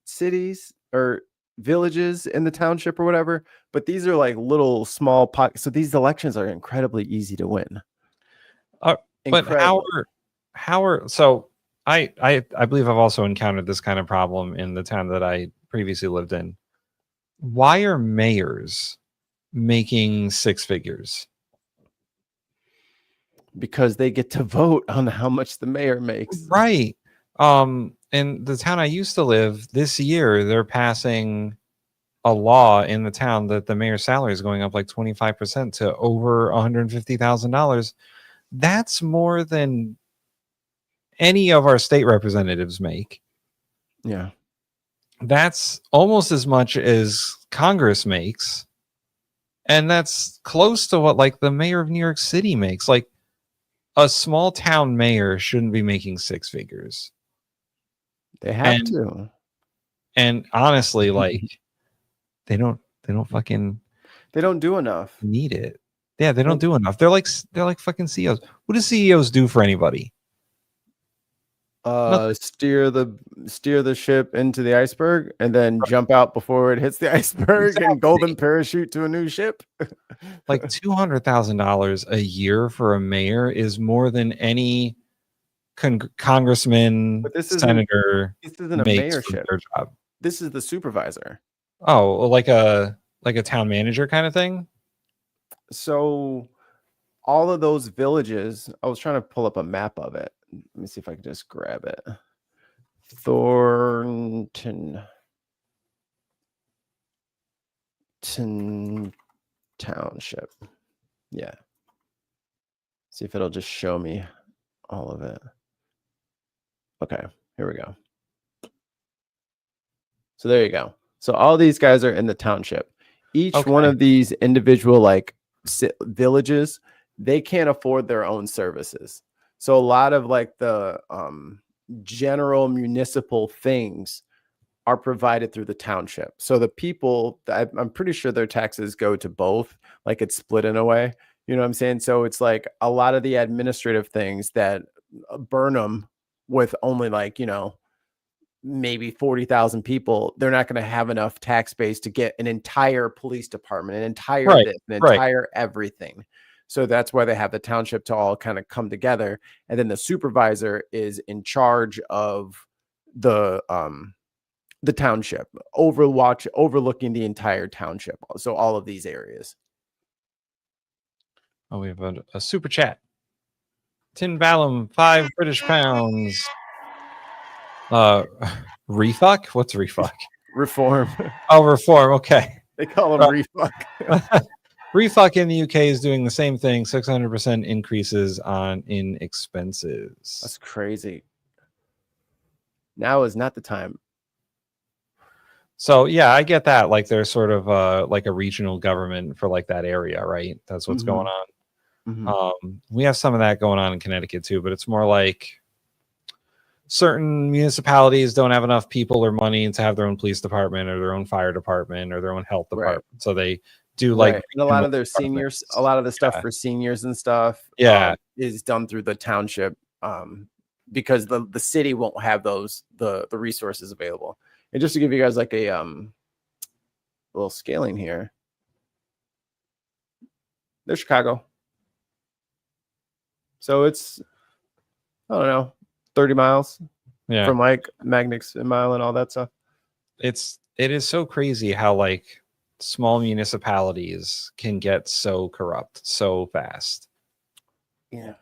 cities or villages in the township or whatever, but these are like little small pockets. So these elections are incredibly easy to win. But how are so I believe I've also encountered this kind of problem in the town that I previously lived in. Why are mayors making six figures? Because they get to vote on how much the mayor makes. Right. In the town I used to live, this year they're passing a law in the town that the mayor's salary is going up like 25% to over $150,000. That's more than any of our state representatives make. Yeah. That's almost as much as Congress makes. And that's close to what like the mayor of New York City makes. Like a small town mayor shouldn't be making six figures. They have to. And honestly, like they don't fucking do enough. Need it. Yeah, they don't do enough. They're like fucking CEOs. What do CEOs do for anybody? Steer the ship into the iceberg and then jump out before it hits the iceberg and golden parachute to a new ship. Like $200,000 a year for a mayor is more than any congressman, senator. This isn't a mayorship. Their job. This is the supervisor. Oh, like a town manager kind of thing. So all of those villages, I was trying to pull up a map of it. Let me see if I can just grab it. Thornton Township. Yeah. See if it'll just show me all of it. Okay, here we go. So there you go. So all these guys are in the township. Each one of these individual like villages, they can't afford their own services. So a lot of like the general municipal things are provided through the township. So the people, I'm pretty sure their taxes go to both, like it's split in a way. You know what I'm saying? So it's like a lot of the administrative things that Burnham with only like, maybe 40,000 people, they're not going to have enough tax base to get an entire police department, an entire entire everything. So that's why they have the township to all kind of come together. And then the supervisor is in charge of the township, overlooking the entire township. So all of these areas. Oh, we have a super chat. Tin Ballum, 5 British pounds. Refuck? What's refuck? Reform. Oh, reform. Okay. They call them refuck. Refuck in the UK is doing the same thing. 600% increases in expenses. That's crazy. Now is not the time. So yeah, I get that. Like there's sort of like a regional government for like that area, right? That's what's going on. We have some of that going on in Connecticut too, but it's more like certain municipalities don't have enough people or money to have their own police department or their own fire department or their own health department. So they do like and a lot of their seniors, a lot of the stuff for seniors and stuff is done through the township because the city won't have the resources available. And just to give you guys like a little scaling here, there's Chicago. So it's, I don't know, 30 miles, Yeah. From like Magnix and Mile and all that stuff. It is so crazy how like small municipalities can get so corrupt so fast. Yeah.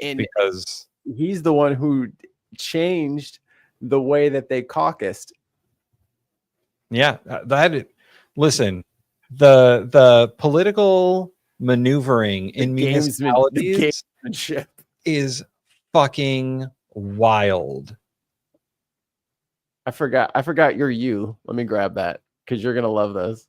And because he's the one who changed the way that they caucused. Yeah, listen, the political maneuvering in municipalities is fucking wild. I forgot you're you. Let me grab that because you're gonna love this.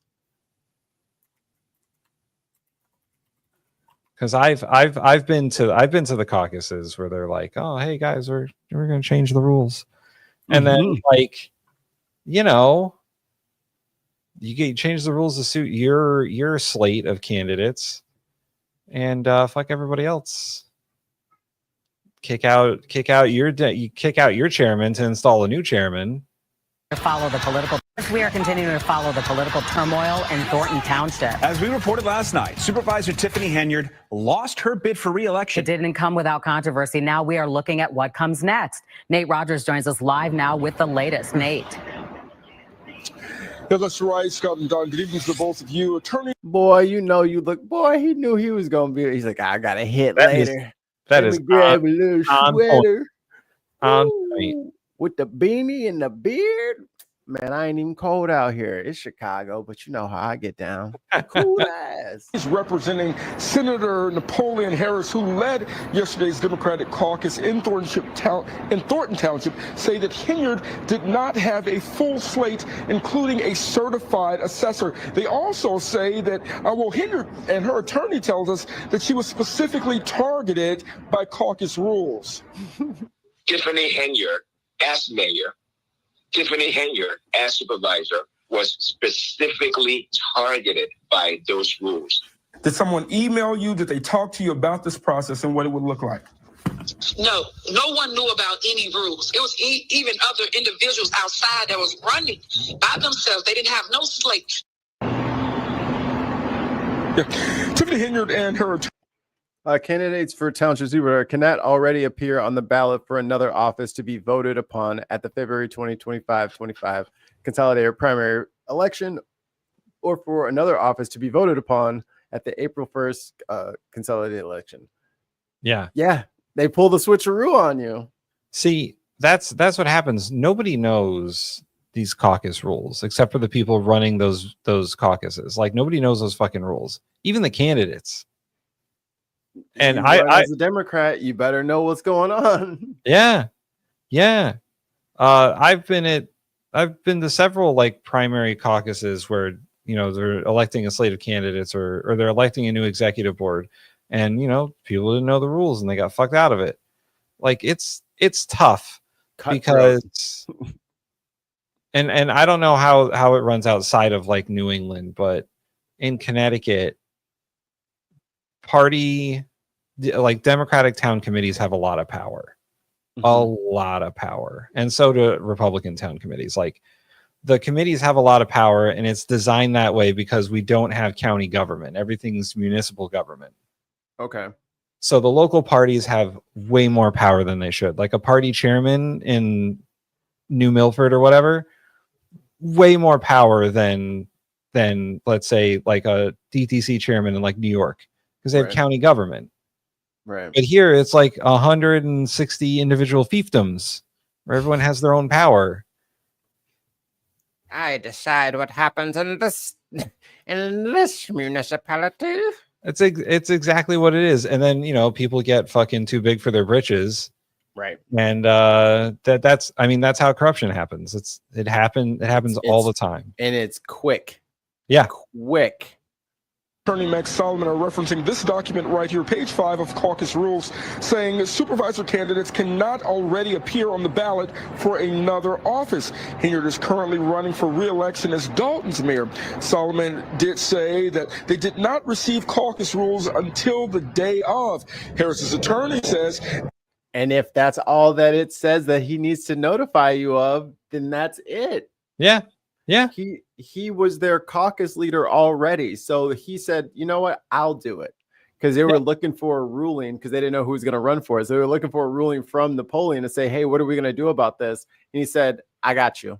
Because I've been to the caucuses where they're like, oh hey guys, we're gonna change the rules, and then like, you know, you change the rules to suit your slate of candidates, and fuck everybody else. Kick out your chairman to install a new chairman. We are continuing to follow the political turmoil in Thornton Township. As we reported last night, Supervisor Tiffany Henyard lost her bid for re-election. It didn't come without controversy. Now we are looking at what comes next. Nate Rogers joins us live now with the latest. Nate. Yeah, that's right, Scott and Don. Good evening to both of you. Attorney. Boy, you know you look. Boy, he knew he was gonna be. He's like, I got a hit later. That Let is me grab a little sweater. On Ooh, with the beanie and the beard. Man, I ain't even cold out here. It's Chicago, but you know how I get down. Cool ass. He's representing Senator Napoleon Harris, who led yesterday's Democratic caucus in Thornton Township, say that Henyard did not have a full slate, including a certified assessor. They also say that, Henyard and her attorney tells us that she was specifically targeted by caucus rules. Tiffany Henyard, as mayor, Tiffany Henyard, as supervisor, was specifically targeted by those rules. Did someone email you? Did they talk to you about this process and what it would look like? No one knew about any rules. It was even other individuals outside that was running by themselves. They didn't have no slate. Yeah. Tiffany Henyard and her candidates for township supervisor cannot already appear on the ballot for another office to be voted upon at the February 2025 consolidated primary election, or for another office to be voted upon at the April 1st consolidated election. Yeah. They pull the switcheroo on you. See, that's what happens. Nobody knows these caucus rules except for the people running those caucuses. Like nobody knows those fucking rules, even the candidates. And as a Democrat, you better know what's going on. Yeah. I've been to several like primary caucuses where, you know, they're electing a slate of candidates or they're electing a new executive board, and you know, people didn't know the rules and they got fucked out of it. Like it's tough because and I don't know how it runs outside of like New England, but in Connecticut, like Democratic town committees have a lot of power. And so do Republican town committees. Like the committees have a lot of power, and it's designed that way because we don't have county government. Everything's municipal government. Okay. So the local parties have way more power than they should. Like a party chairman in New Milford or whatever, way more power than let's say like a DTC chairman in like New York, because they have county government. Right. But here it's like 160 individual fiefdoms where everyone has their own power. I decide what happens in this municipality. It's exactly what it is. And then, you know, people get fucking too big for their britches. Right. And that's how corruption happens. It happens all the time. And it's quick. Yeah. Quick. Attorney Max Solomon are referencing this document right here, page 5 of caucus rules, saying supervisor candidates cannot already appear on the ballot for another office. Henyard is currently running for re-election as Dalton's mayor. Solomon did say that they did not receive caucus rules until the day of. Harris's attorney says, and if that's all that it says that he needs to notify you of, then that's it. Yeah. He was their caucus leader already. So he said, you know what? I'll do it. because they were looking for a ruling because they didn't know who was going to run for it. So they were looking for a ruling from Napoleon to say, hey, what are we going to do about this? And he said, I got you.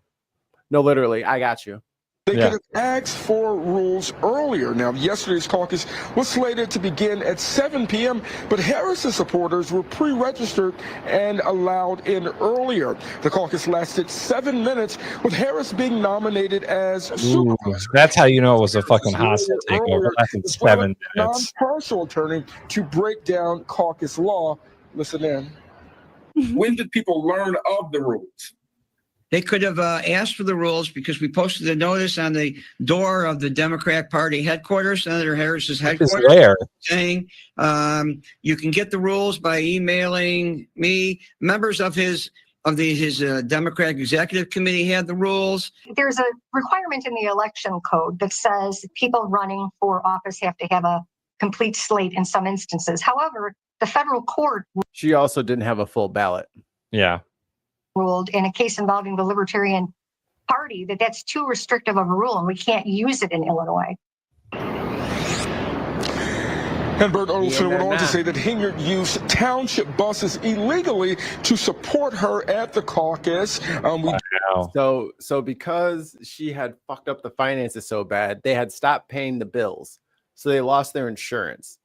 No, literally, I got you. They could have asked for rules earlier. Now, yesterday's caucus was slated to begin at 7 p.m., but Harris's supporters were pre-registered and allowed in earlier. The caucus lasted 7 minutes, with Harris being nominated as supervisor. That's how you know it was a fucking hostile takeover. That's in 7 minutes. Non-partial attorney to break down caucus law. Listen in. When did people learn of the rules? They could have asked for the rules because we posted a notice on the door of the Democratic Party headquarters, Senator Harris's headquarters, saying you can get the rules by emailing me. Members of his Democratic Executive Committee had the rules. There's a requirement in the election code that says people running for office have to have a complete slate in some instances. However, the federal court She also didn't have a full ballot. Yeah. ruled in a case involving the Libertarian Party that that's too restrictive of a rule and we can't use it in Illinois. And Bert Olson went on to say that Hinyard used township buses illegally to support her at the caucus. So because she had fucked up the finances so bad, they had stopped paying the bills. So they lost their insurance.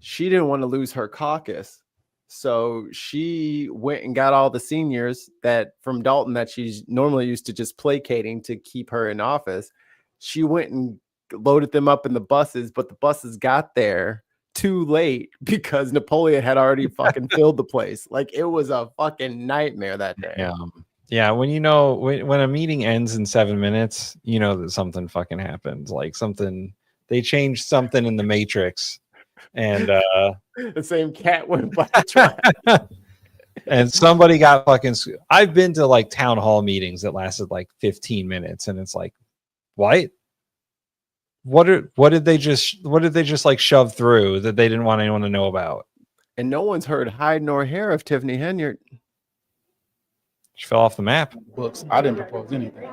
She didn't want to lose her caucus. So she went and got all the seniors that from Dalton that she's normally used to just placating to keep her in office. She went and loaded them up in the buses, but the buses got there too late because Napoleon had already fucking filled the place. Like it was a fucking nightmare that day. Yeah, when you know when a meeting ends in 7 minutes, you know that something fucking happened. Like they changed something in the Matrix. And the same cat went by the track. And somebody got fucking. I've been to like town hall meetings that lasted like 15 minutes, and it's like, what? What did they just like shove through that they didn't want anyone to know about? And no one's heard hide nor hair of Tiffany Henyard. She fell off the map. Books. I didn't propose anything.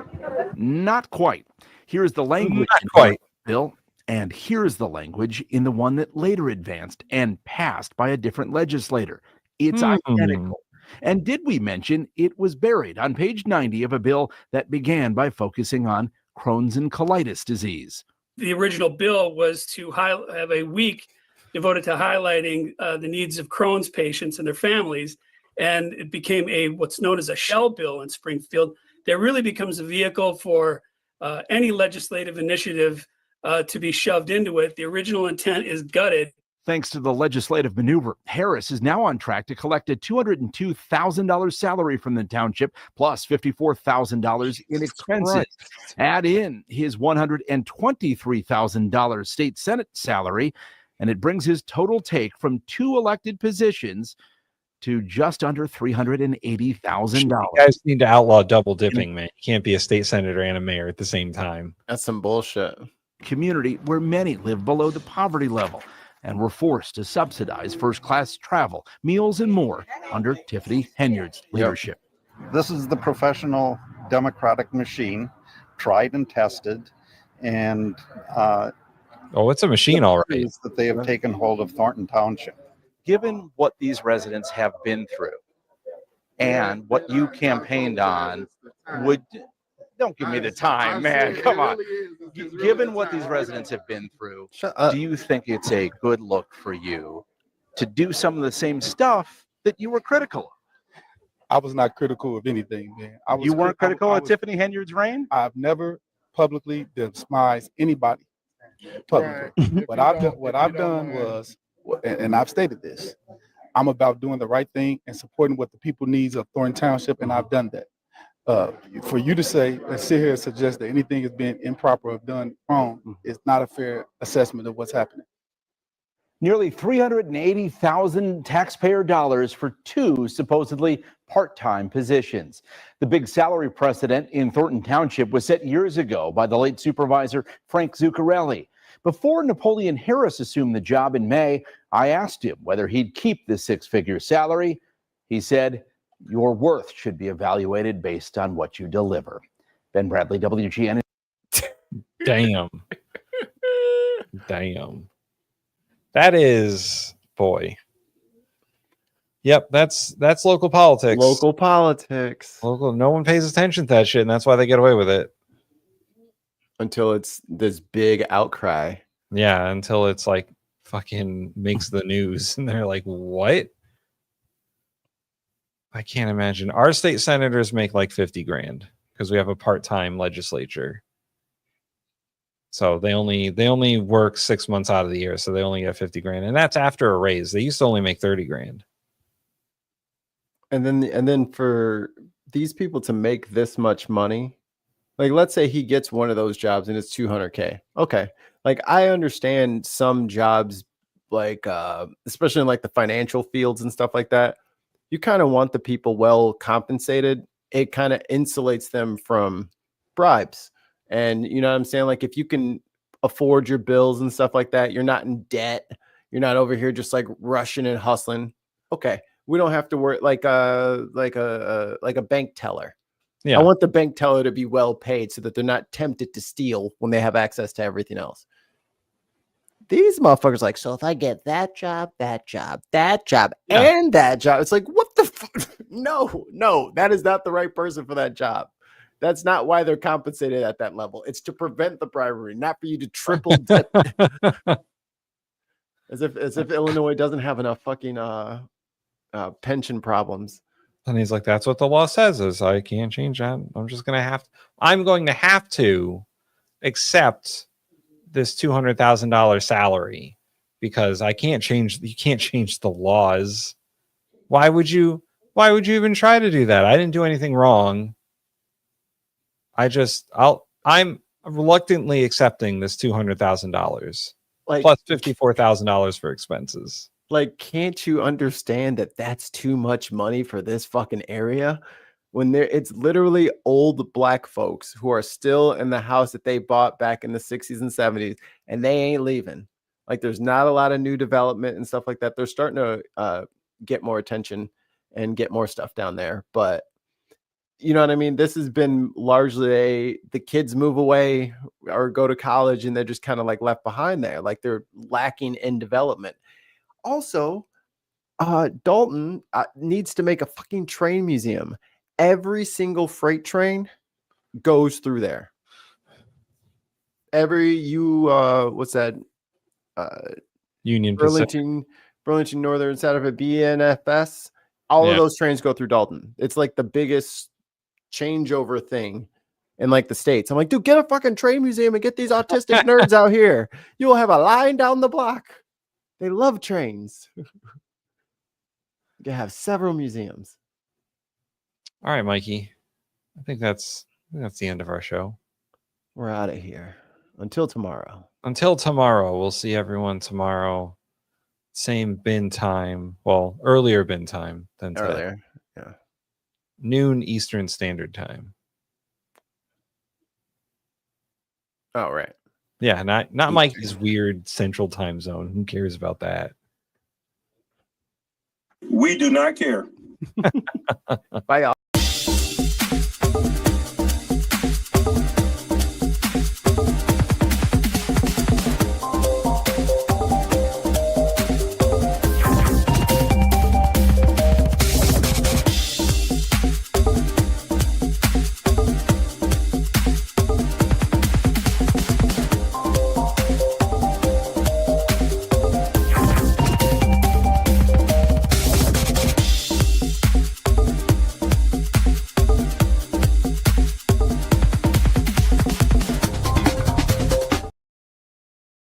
Not quite. Here's the language. Not quite. Bill. And here's the language in the one that later advanced and passed by a different legislator. It's identical. And did we mention it was buried on page 90 of a bill that began by focusing on Crohn's and colitis disease? The original bill was to have a week devoted to highlighting the needs of Crohn's patients and their families. And it became what's known as a shell bill in Springfield that really becomes a vehicle for any legislative initiative to be shoved into it. The original intent is gutted. Thanks to the legislative maneuver, Harris is now on track to collect a $202,000 salary from the township, plus $54,000 in expenses. Right. Add in his $123,000 state Senate salary, and it brings his total take from 2 elected positions to just under $380,000. You guys need to outlaw double dipping, man. You can't be a state senator and a mayor at the same time. That's some bullshit. Community where many live below the poverty level and were forced to subsidize first-class travel, meals, and more under Tiffany Henyard's leadership. This is the professional democratic machine, tried and tested, and it's a machine, all right. That they have taken hold of Thornton Township. Given what these residents have been through and what you campaigned on, don't give me the time, man. Come on. Given what these residents have been through, do you think it's a good look for you to do some of the same stuff that you were critical of? I was not critical of anything, man. You weren't critical of Tiffany Henyard's reign? I've never publicly despised anybody publicly. What I've done was, and I've stated this, I'm about doing the right thing and supporting what the people needs of Thornton Township, and I've done that. For you to say and sit here and suggest that anything has been improper or done wrong is not a fair assessment of what's happening. Nearly $380,000 taxpayer dollars for 2 supposedly part-time positions. The big salary precedent in Thornton Township was set years ago by the late supervisor Frank Zuccarelli. Before Napoleon Harris assumed the job in May, I asked him whether he'd keep the 6-figure salary. He said, "Your worth should be evaluated based on what you deliver." Ben Bradley, WGN. Damn. That is, boy. Yep, that's local politics. Local politics. Local. No one pays attention to that shit, and that's why they get away with it. Until it's this big outcry. Yeah, until it's like fucking makes the news, and they're like, "What?" I can't imagine. Our state senators make like 50 grand because we have a part-time legislature. So they only work 6 months out of the year, so they only get 50 grand, and that's after a raise. They used to only make 30 grand. And then for these people to make this much money, like let's say he gets one of those jobs and it's 200K. Okay. Like I understand some jobs, like especially in like the financial fields and stuff like that, you kind of want the people well compensated. It kind of insulates them from bribes. And you know what I'm saying? Like if you can afford your bills and stuff like that, you're not in debt. You're not over here just like rushing and hustling. Okay. We don't have to worry like a bank teller. Yeah. I want the bank teller to be well paid so that they're not tempted to steal when they have access to everything else. These motherfuckers like, so if I get that job, and that job, it's like, what the fuck? No, that is not the right person for that job. That's not why they're compensated at that level. It's to prevent the bribery, not for you to triple dip. As if Illinois doesn't have enough fucking pension problems. And he's like, that's what the law says, is I can't change that. I'm going to have to accept this $200,000 salary because you can't change the laws. Why would you even try to do that? I didn't do anything wrong. I'm reluctantly accepting this $200,000 like, plus $54,000 for expenses. Like, can't you understand that that's too much money for this fucking area? When it's literally old black folks who are still in the house that they bought back in the 60s and 70s, and they ain't leaving. Like, there's not a lot of new development and stuff like that. They're starting to get more attention and get more stuff down there. But you know what I mean? This has been largely the kids move away or go to college and they're just kind of like left behind there. Like they're lacking in development. Also, Dalton needs to make a fucking train museum. Every single freight train goes through there. What's that? Union Burlington Northern, Santa Fe, BNFS. All of those trains go through Dalton. It's like the biggest changeover thing in like the States. I'm like, dude, get a fucking train museum and get these autistic nerds out here. You will have a line down the block. They love trains. You have several museums. All right, Mikey. I think that's the end of our show. We're out of here. Until tomorrow. We'll see everyone tomorrow. Same bin time. Well, earlier bin time than today. Earlier. Yeah. Noon Eastern Standard Time. Oh, right. Yeah, not Mikey's weird central time zone. Who cares about that? We do not care. Bye, y'all.